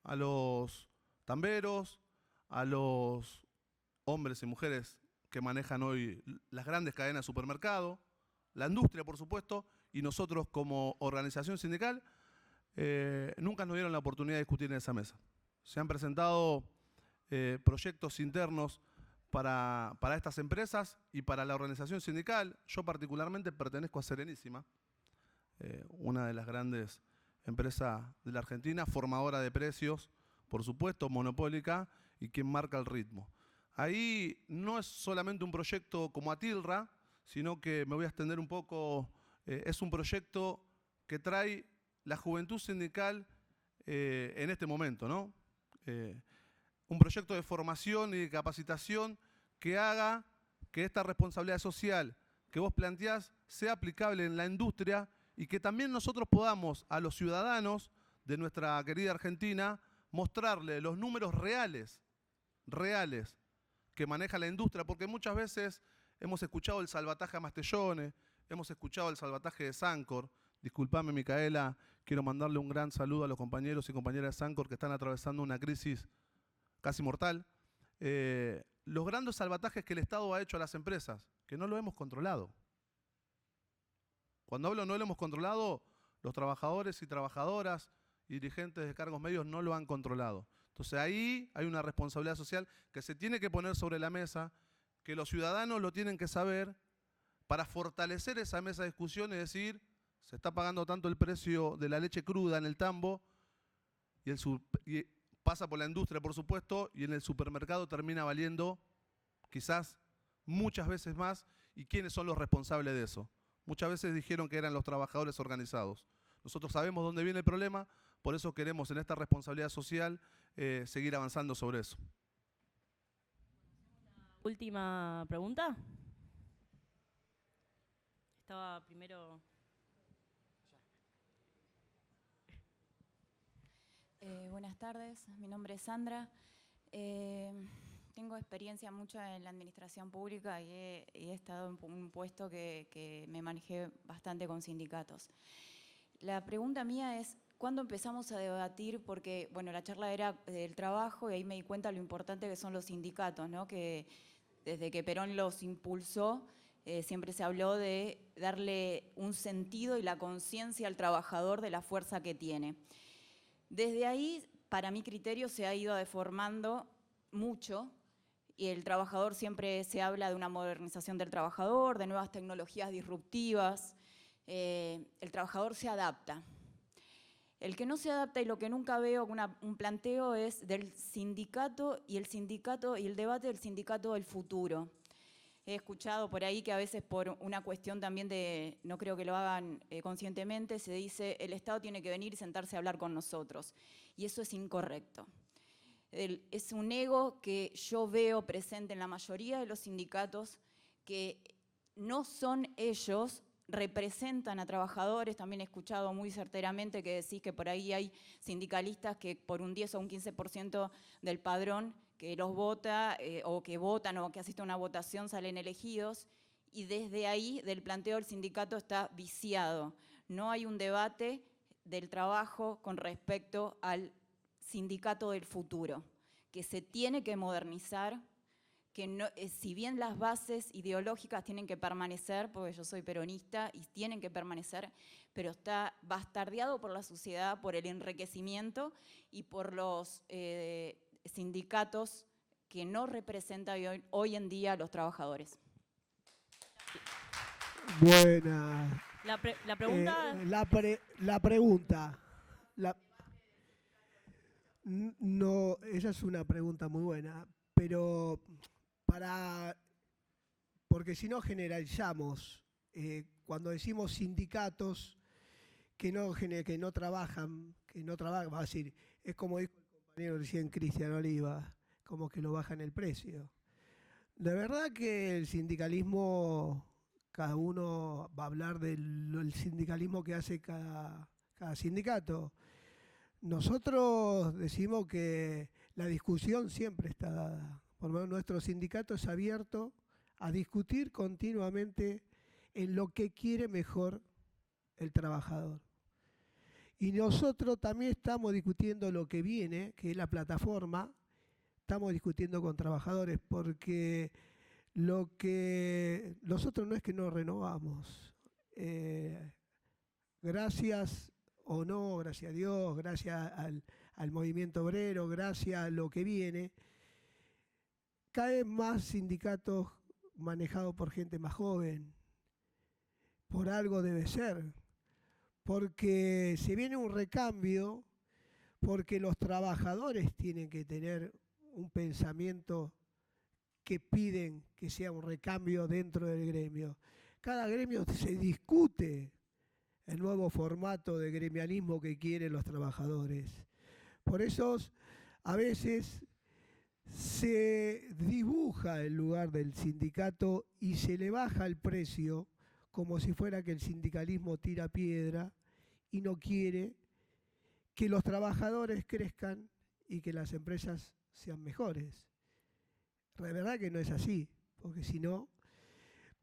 a los tamberos, a los hombres y mujeres que manejan hoy las grandes cadenas de supermercado, la industria, por supuesto, y nosotros como organización sindical, nunca nos dieron la oportunidad de discutir en esa mesa. Se han presentado proyectos internos para estas empresas y para la organización sindical. Yo particularmente pertenezco a Serenísima, una de las grandes empresas de la Argentina, formadora de precios, por supuesto, monopólica, y quien marca el ritmo. Ahí no es solamente un proyecto como ATILRA, sino que me voy a extender un poco, es un proyecto que trae la juventud sindical en este momento, ¿no? Un proyecto de formación y de capacitación que haga que esta responsabilidad social que vos planteás sea aplicable en la industria y que también nosotros podamos a los ciudadanos de nuestra querida Argentina mostrarle los números reales que maneja la industria, porque muchas veces hemos escuchado el salvataje a Mastellone, hemos escuchado el salvataje de Sancor. Disculpame, Micaela, quiero mandarle un gran saludo a los compañeros y compañeras de Sancor que están atravesando una crisis casi mortal. Los grandes salvatajes que el Estado ha hecho a las empresas, que no lo hemos controlado. Cuando hablo no lo hemos controlado, los trabajadores y trabajadoras y dirigentes de cargos medios no lo han controlado. Entonces ahí hay una responsabilidad social que se tiene que poner sobre la mesa, que los ciudadanos lo tienen que saber para fortalecer esa mesa de discusión y decir, se está pagando tanto el precio de la leche cruda en el tambo y pasa por la industria, por supuesto, y en el supermercado termina valiendo quizás muchas veces más. ¿Y quiénes son los responsables de eso? Muchas veces dijeron que eran los trabajadores organizados. Nosotros sabemos dónde viene el problema, por eso queremos en esta responsabilidad social seguir avanzando sobre eso. Última pregunta. Estaba primero... Buenas tardes, mi nombre es Sandra. Tengo experiencia mucha en la administración pública y he estado en un puesto que me manejé bastante con sindicatos. La pregunta mía es, ¿cuándo empezamos a debatir? Porque, bueno, la charla era del trabajo y ahí me di cuenta lo importante que son los sindicatos, ¿no? Que desde que Perón los impulsó, siempre se habló de darle un sentido y la conciencia al trabajador de la fuerza que tiene. Desde ahí, para mi criterio, se ha ido deformando mucho y el trabajador siempre se habla de una modernización del trabajador, de nuevas tecnologías disruptivas. El trabajador se adapta. El que no se adapta y lo que nunca veo, un planteo es del sindicato y el debate del sindicato del futuro. He escuchado por ahí que a veces por una cuestión también de, no creo que lo hagan conscientemente, se dice el Estado tiene que venir y sentarse a hablar con nosotros. Y eso es incorrecto. Es un ego que yo veo presente en la mayoría de los sindicatos, que no son ellos, representan a trabajadores. También he escuchado muy certeramente que decís que por ahí hay sindicalistas que por un 10 o un 15% del padrón que los vota o que votan o que asisten a una votación salen elegidos, y desde ahí del planteo del sindicato está viciado. No hay un debate del trabajo con respecto al sindicato del futuro, que se tiene que modernizar, que no, si bien las bases ideológicas tienen que permanecer, porque yo soy peronista y tienen que permanecer, pero está bastardeado por la sociedad, por el enriquecimiento y por los sindicatos que no representan hoy en día a los trabajadores. Buena. La pregunta... La pregunta. No, esa es una pregunta muy buena, pero porque si no generalizamos, cuando decimos sindicatos que no trabajan, va a decir, es como dijo el compañero recién Cristian Oliva, como que lo bajan el precio. La verdad que el sindicalismo, cada uno va a hablar del sindicalismo que hace cada sindicato. Nosotros decimos que la discusión siempre está dada. Por lo menos nuestro sindicato es abierto a discutir continuamente en lo que quiere mejor el trabajador. Y nosotros también estamos discutiendo lo que viene, que es la plataforma. Estamos discutiendo con trabajadores porque nosotros no es que no renovamos. Gracias o no, gracias a Dios, gracias al movimiento obrero, gracias a lo que viene, caen más sindicatos manejados por gente más joven. Por algo debe ser. Porque se viene un recambio, porque los trabajadores tienen que tener un pensamiento que piden que sea un recambio dentro del gremio. Cada gremio se discute el nuevo formato de gremialismo que quieren los trabajadores. Por eso a veces se dibuja el lugar del sindicato y se le baja el precio como si fuera que el sindicalismo tira piedra y no quiere que los trabajadores crezcan y que las empresas sean mejores. La verdad que no es así, porque si no...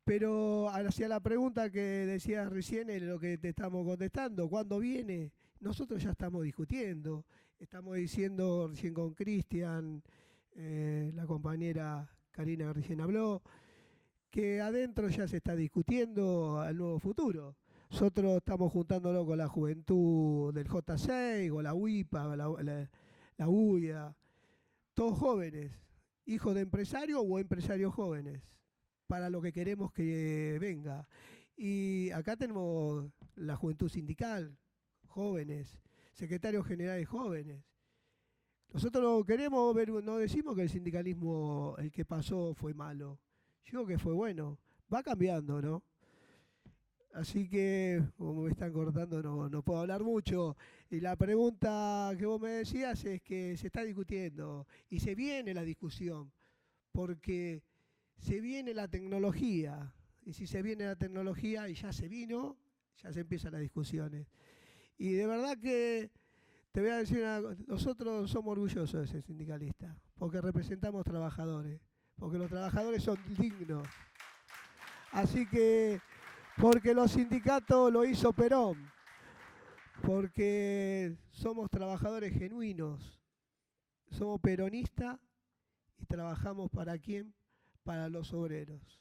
Pero hacia la pregunta que decías recién, en lo que te estamos contestando, ¿cuándo viene? Nosotros ya estamos discutiendo. Estamos diciendo recién con Cristian, la compañera Karina recién habló, que adentro ya se está discutiendo al nuevo futuro. Nosotros estamos juntándolo con la juventud del J6, o la UIPA, la UIA, todos jóvenes, hijos de empresarios o empresarios jóvenes, para lo que queremos que venga. Y acá tenemos la juventud sindical, jóvenes, secretarios generales jóvenes. Nosotros no queremos ver, no decimos que el sindicalismo, el que pasó, fue malo. Yo digo que fue bueno. Va cambiando, ¿no? Así que, como me están cortando, no puedo hablar mucho. Y la pregunta que vos me decías es que se está discutiendo y se viene la discusión, porque se viene la tecnología. Y si se viene la tecnología y ya se vino, ya se empiezan las discusiones. Y de verdad que te voy a decir nosotros somos orgullosos de ser sindicalistas, porque representamos trabajadores, porque los trabajadores son dignos. Así que, porque los sindicatos lo hizo Perón, porque somos trabajadores genuinos, somos peronistas y trabajamos ¿para quién? Para los obreros,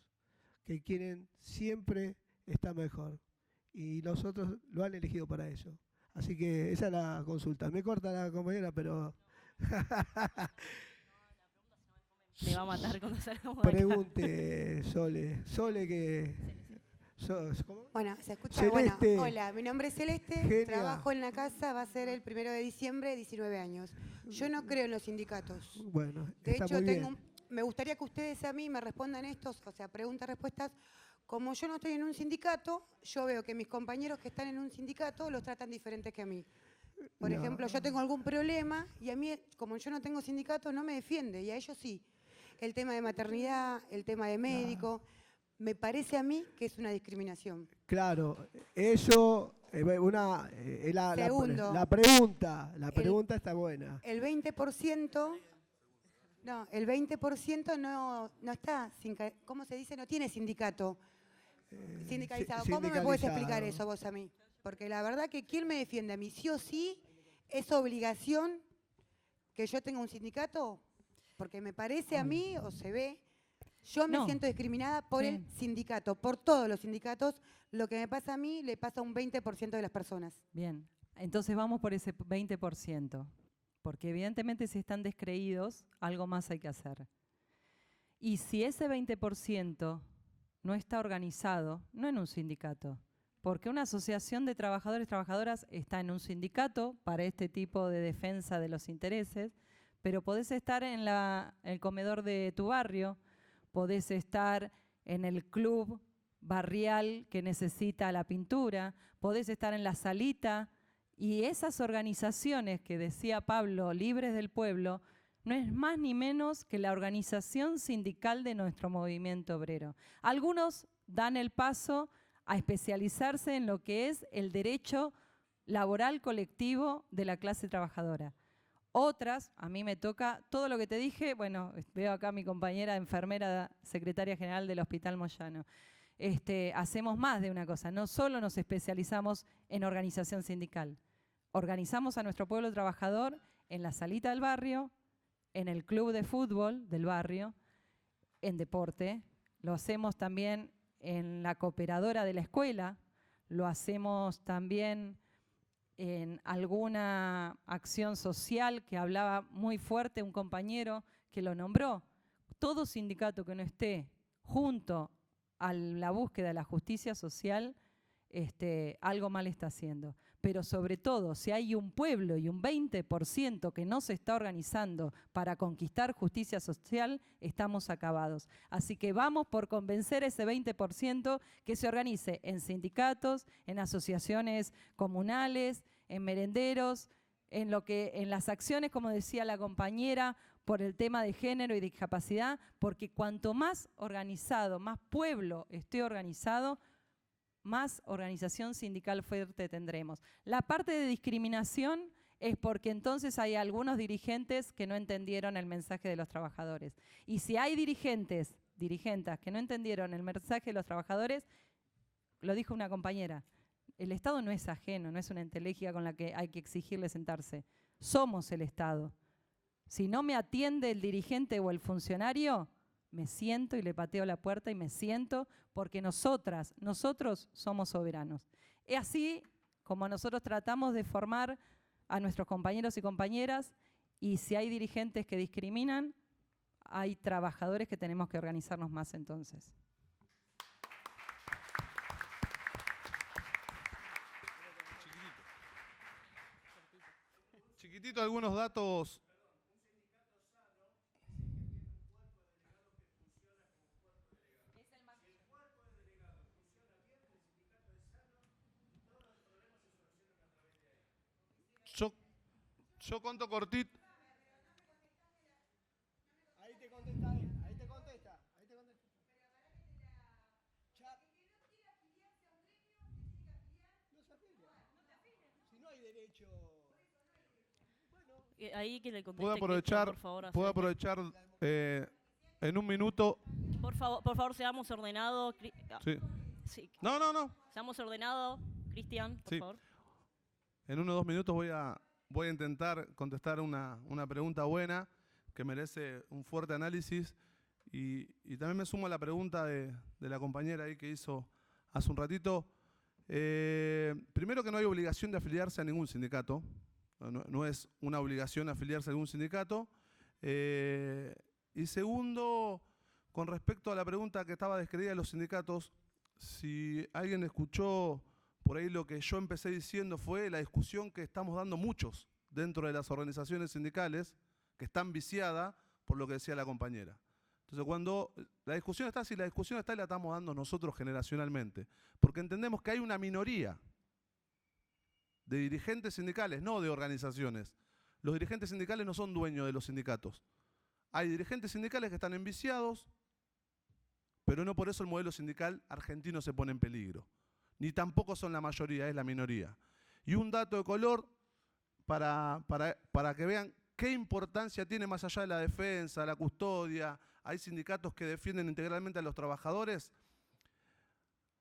que quieren siempre estar mejor. Y nosotros lo han elegido para eso. Así que esa es la consulta. Me corta la compañera, pero... Me va a matar cuando salgamos de acá. Pregunte, Sole que... ¿Cómo? Bueno, ¿se escucha? Celeste. Bueno, hola, mi nombre es Celeste, Genia. trabajo en la casa, va a ser el 1 de diciembre, 19 años. Yo no creo en los sindicatos. Bueno, De está hecho, muy bien. me gustaría que ustedes a mí me respondan estos, o sea, preguntas-respuestas. Como yo no estoy en un sindicato, yo veo que mis compañeros que están en un sindicato los tratan diferentes que a mí. Por No. ejemplo, yo tengo algún problema y a mí, como yo no tengo sindicato, no me defiende, y a ellos sí. El tema de maternidad, el tema de médico, me parece a mí que es una discriminación. Claro, eso, Segundo, la pregunta está buena. El 20%, no está, ¿cómo se dice? No tiene sindicato. Sindicalizado. ¿Cómo me puedes explicar eso vos a mí? Porque la verdad que ¿quién me defiende a mí? Sí o sí es obligación que yo tenga un sindicato, porque me parece a mí, o se ve, yo me siento discriminada por el sindicato, por todos los sindicatos. Lo que me pasa a mí le pasa a un 20% de las personas. Bien, entonces vamos por ese 20%, porque evidentemente si están descreídos, algo más hay que hacer. Y si ese 20% no está organizado, no en un sindicato, porque una asociación de trabajadores y trabajadoras está en un sindicato para este tipo de defensa de los intereses, pero podés estar en el comedor de tu barrio, podés estar en el club barrial que necesita la pintura, podés estar en la salita, y esas organizaciones que decía Pablo, libres del pueblo, no es más ni menos que la organización sindical de nuestro movimiento obrero. Algunos dan el paso a especializarse en lo que es el derecho laboral colectivo de la clase trabajadora. Otras, a mí me toca todo lo que te dije, bueno, veo acá a mi compañera enfermera, secretaria general del Hospital Moyano. Hacemos más de una cosa, no solo nos especializamos en organización sindical, organizamos a nuestro pueblo trabajador en la salita del barrio, en el club de fútbol del barrio, en deporte, lo hacemos también en la cooperadora de la escuela, lo hacemos también en alguna acción social que hablaba muy fuerte un compañero que lo nombró. Todo sindicato que no esté junto a la búsqueda de la justicia social, algo mal está haciendo. Pero sobre todo, si hay un pueblo y un 20% que no se está organizando para conquistar justicia social, estamos acabados. Así que vamos por convencer a ese 20% que se organice en sindicatos, en asociaciones comunales, en merenderos, en las acciones, como decía la compañera, por el tema de género y discapacidad, porque cuanto más organizado, más pueblo esté organizado, más organización sindical fuerte tendremos. La parte de discriminación es porque entonces hay algunos dirigentes que no entendieron el mensaje de los trabajadores. Y si hay dirigentes que no entendieron el mensaje de los trabajadores, lo dijo una compañera, el Estado no es ajeno, no es una entelequia con la que hay que exigirle sentarse. Somos el Estado. Si no me atiende el dirigente o el funcionario, me siento y le pateo la puerta y me siento porque nosotros somos soberanos. Es así como nosotros tratamos de formar a nuestros compañeros y compañeras, y si hay dirigentes que discriminan, hay trabajadores que tenemos que organizarnos más entonces. Chiquitito algunos datos. Yo conto cortito. Ahí te contesta él, ahí te contesta. No se afilia. Si no hay derecho. Ahí que le conteste, Puedo Cristian, aprovechar, por favor, en un minuto. Por favor, seamos ordenados. Sí. Sí. No. Seamos ordenados, Cristian, por favor. En 1 o 2 minutos voy a intentar contestar una pregunta buena que merece un fuerte análisis, y también me sumo a la pregunta de la compañera ahí que hizo hace un ratito. Primero, que no hay obligación de afiliarse a ningún sindicato, no es una obligación afiliarse a algún sindicato. Y segundo, con respecto a la pregunta que estaba descreída de los sindicatos, si alguien escuchó por ahí lo que yo empecé diciendo fue la discusión que estamos dando muchos dentro de las organizaciones sindicales, que están viciadas por lo que decía la compañera. Entonces, cuando la discusión está, si la discusión está, la estamos dando nosotros generacionalmente, porque entendemos que hay una minoría de dirigentes sindicales, no de organizaciones. Los dirigentes sindicales no son dueños de los sindicatos. Hay dirigentes sindicales que están enviciados, pero no por eso el modelo sindical argentino se pone en peligro. Ni tampoco son la mayoría, es la minoría. Y un dato de color para que vean qué importancia tiene más allá de la defensa, la custodia. Hay sindicatos que defienden integralmente a los trabajadores.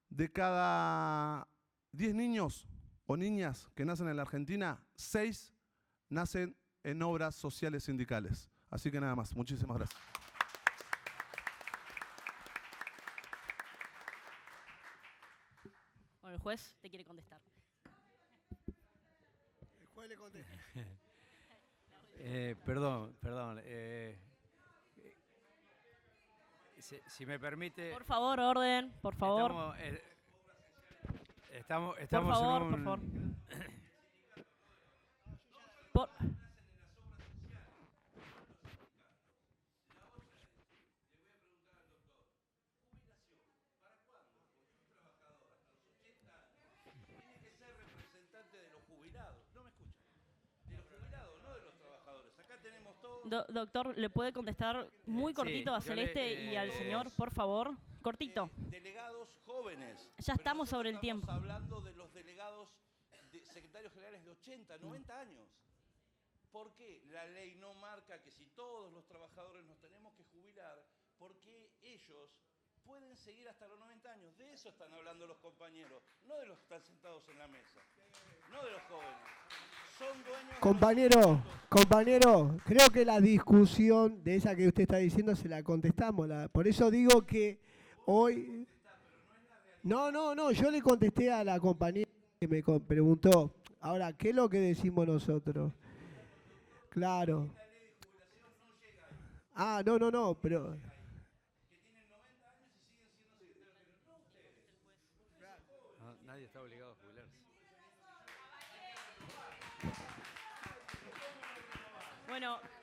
De cada 10 niños o niñas que nacen en la Argentina, 6 nacen en obras sociales sindicales. Así que nada más, muchísimas gracias. Bueno, el juez te quiere contestar. El juez le contesta. Perdón. Si me permite... Por favor, orden, por favor. Estamos por favor, en un... por favor. Doctor, ¿le puede contestar muy cortito a Celeste y al señor, por favor? Cortito. Delegados jóvenes. Ya estamos sobre el tiempo. Estamos hablando de los delegados secretarios generales de 80, 90 años. ¿Por qué la ley no marca que si todos los trabajadores nos tenemos que jubilar, porque ellos pueden seguir hasta los 90 años? De eso están hablando los compañeros, no de los que están sentados en la mesa, no de los jóvenes. Son dueños Compañero, creo que la discusión de esa que usted está diciendo se la contestamos. Por eso digo que hoy... No, yo le contesté a la compañera que me preguntó. Ahora, ¿qué es lo que decimos nosotros? Claro. Ah, no, pero... Nadie está obligado a jubilarse.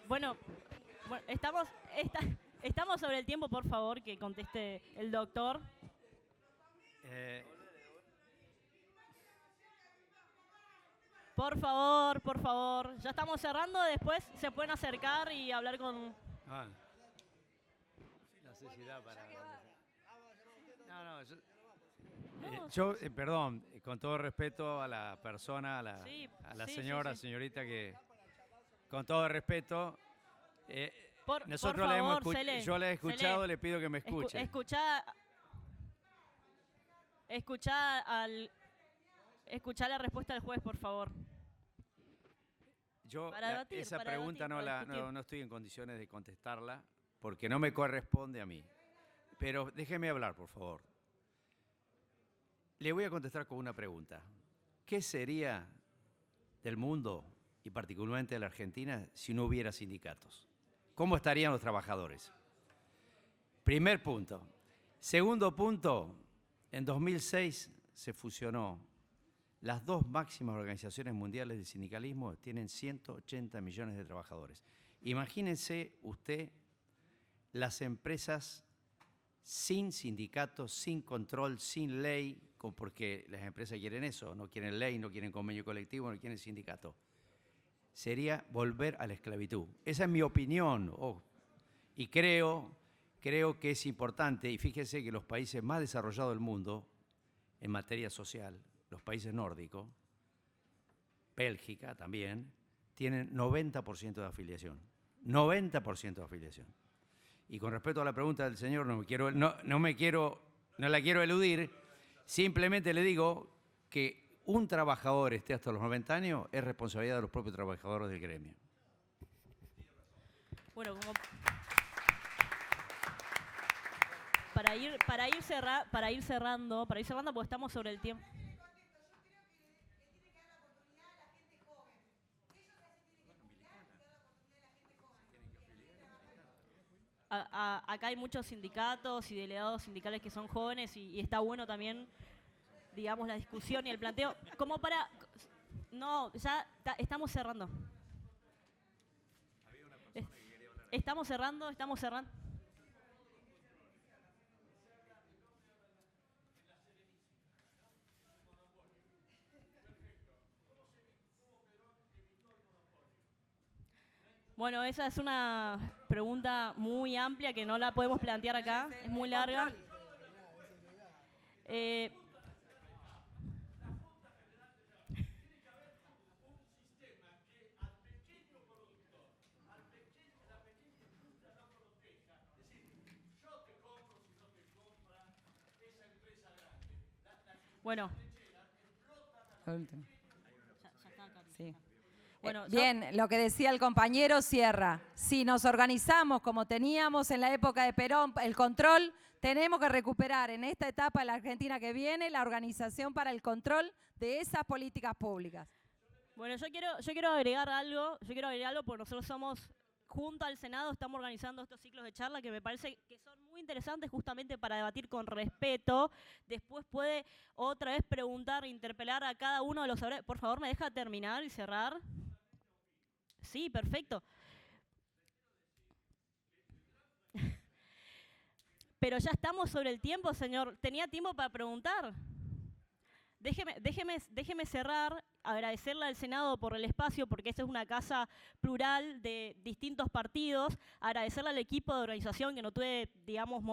Bueno, estamos sobre el tiempo, por favor, que conteste el doctor. Por favor. Ya estamos cerrando, después se pueden acercar y hablar con... Necesidad para... Yo, perdón, con todo respeto a la persona, a la señorita que... Con todo respeto, nosotros la hemos escuchado, yo la he escuchado, le pido que me escuche. Escuchá la respuesta del juez, por favor. Yo esa pregunta no estoy en condiciones de contestarla porque no me corresponde a mí. Pero déjeme hablar, por favor. Le voy a contestar con una pregunta. ¿Qué sería del mundo, y particularmente de la Argentina, si no hubiera sindicatos? ¿Cómo estarían los trabajadores? Primer punto. Segundo punto, en 2006 se fusionó. Las dos máximas organizaciones mundiales de sindicalismo tienen 180 millones de trabajadores. Imagínense usted las empresas sin sindicatos, sin control, sin ley, porque las empresas quieren eso, no quieren ley, no quieren convenio colectivo, no quieren sindicato. Sería volver a la esclavitud. Esa es mi opinión. Y creo que es importante, y fíjese que los países más desarrollados del mundo en materia social, los países nórdicos, Bélgica también, tienen 90% de afiliación. 90% de afiliación. Y con respecto a la pregunta del señor, no la quiero eludir, simplemente le digo que un trabajador esté hasta los 90 años es responsabilidad de los propios trabajadores del gremio. Bueno, para ir cerrando, porque estamos sobre el tiempo. acá hay muchos sindicatos y delegados sindicales que son jóvenes y está bueno también, digamos, la discusión y el planteo. Como para... No, ya estamos cerrando. Estamos cerrando. Bueno, esa es una pregunta muy amplia que no la podemos plantear acá, es muy larga. Bueno. Sí. Bueno, bien, lo que decía el compañero cierra. Si nos organizamos como teníamos en la época de Perón el control, tenemos que recuperar en esta etapa de la Argentina que viene la organización para el control de esas políticas públicas. Bueno, yo quiero agregar algo, porque nosotros somos, junto al Senado, estamos organizando estos ciclos de charla que me parece que son muy interesantes justamente para debatir con respeto. Después puede otra vez preguntar, interpelar a cada uno de los... Por favor, ¿me deja terminar y cerrar? Sí, perfecto. Pero ya estamos sobre el tiempo, señor. ¿Tenía tiempo para preguntar? Déjeme cerrar, agradecerle al Senado por el espacio, porque esta es una casa plural de distintos partidos, agradecerle al equipo de organización que no tuve, digamos,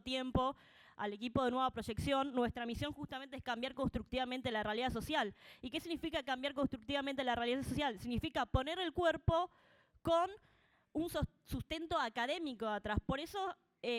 tiempo, al equipo de Nueva Proyección. Nuestra misión justamente es cambiar constructivamente la realidad social. ¿Y qué significa cambiar constructivamente la realidad social? Significa poner el cuerpo con un sustento académico atrás. Por eso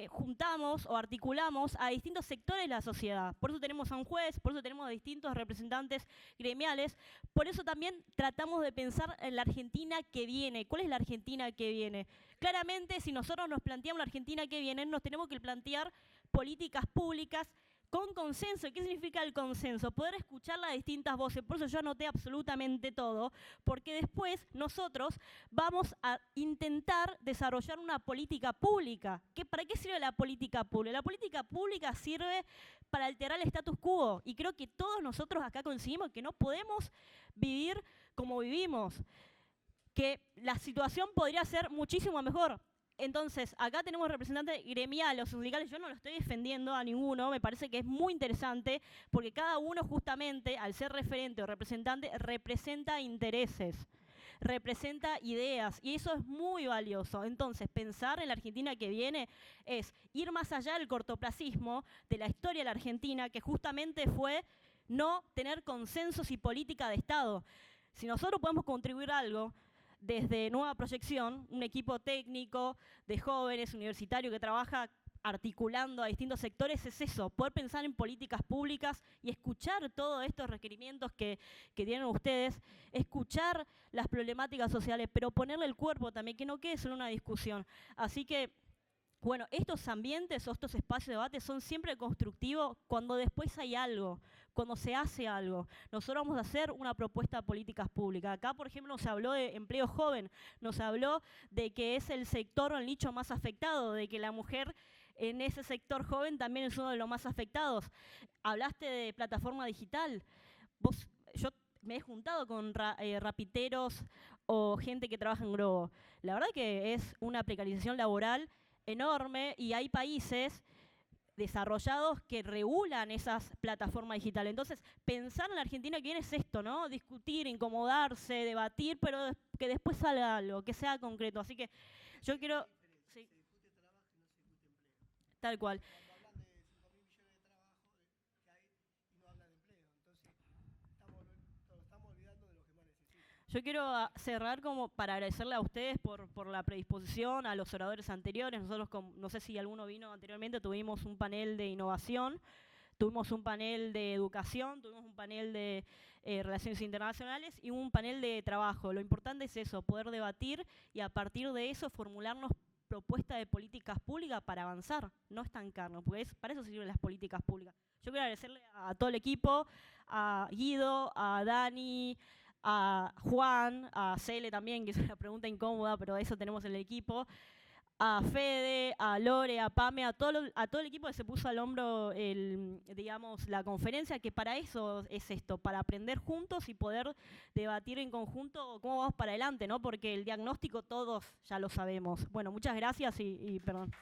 juntamos o articulamos a distintos sectores de la sociedad. Por eso tenemos a un juez, por eso tenemos a distintos representantes gremiales. Por eso también tratamos de pensar en la Argentina que viene. ¿Cuál es la Argentina que viene? Claramente, si nosotros nos planteamos la Argentina que viene, nos tenemos que plantear políticas públicas con consenso. ¿Qué significa el consenso? Poder escuchar las distintas voces. Por eso yo anoté absolutamente todo, porque después nosotros vamos a intentar desarrollar una política pública. ¿Para qué sirve la política pública? La política pública sirve para alterar el status quo, y creo que todos nosotros acá coincidimos que no podemos vivir como vivimos, que la situación podría ser muchísimo mejor. Entonces, acá tenemos representantes gremiales o sindicales. Yo no lo estoy defendiendo a ninguno, me parece que es muy interesante porque cada uno justamente, al ser referente o representante, representa intereses, representa ideas, y eso es muy valioso. Entonces, pensar en la Argentina que viene es ir más allá del cortoplacismo de la historia de la Argentina, que justamente fue no tener consensos y política de Estado. Si nosotros podemos contribuir algo, desde Nueva Proyección, un equipo técnico de jóvenes universitarios que trabaja articulando a distintos sectores, es eso, poder pensar en políticas públicas y escuchar todos estos requerimientos que tienen ustedes, escuchar las problemáticas sociales, pero ponerle el cuerpo también, que no quede solo una discusión. Así que, bueno, estos ambientes o estos espacios de debate son siempre constructivos cuando después hay algo, cuando se hace algo. Nosotros vamos a hacer una propuesta de políticas públicas. Acá, por ejemplo, nos habló de empleo joven, nos habló de que es el sector o el nicho más afectado, de que la mujer en ese sector joven también es uno de los más afectados. Hablaste de plataforma digital. Yo me he juntado con rapiteros o gente que trabaja en Globo. La verdad que es una precarización laboral enorme, y hay países desarrollados que regulan esas plataformas digitales. Entonces, pensar en la Argentina que viene es esto, ¿no? Discutir, incomodarse, debatir, pero que después salga algo, que sea concreto. Así que yo quiero... Sí. Tal cual. Yo quiero cerrar como para agradecerle a ustedes por la predisposición, a los oradores anteriores. Nosotros, no sé si alguno vino anteriormente, tuvimos un panel de innovación, tuvimos un panel de educación, tuvimos un panel de relaciones internacionales y un panel de trabajo. Lo importante es eso, poder debatir y a partir de eso formularnos propuestas de políticas públicas para avanzar, no estancarnos, porque para eso sirven las políticas públicas. Yo quiero agradecerle a todo el equipo, a Guido, a Dani, a Juan, a Cele también, que es una pregunta incómoda, pero eso tenemos en el equipo, a Fede, a Lore, a Pame, a todo el equipo que se puso al hombro digamos, la conferencia, que para eso es esto, para aprender juntos y poder debatir en conjunto cómo vamos para adelante, ¿no? Porque el diagnóstico todos ya lo sabemos. Bueno, muchas gracias y perdón.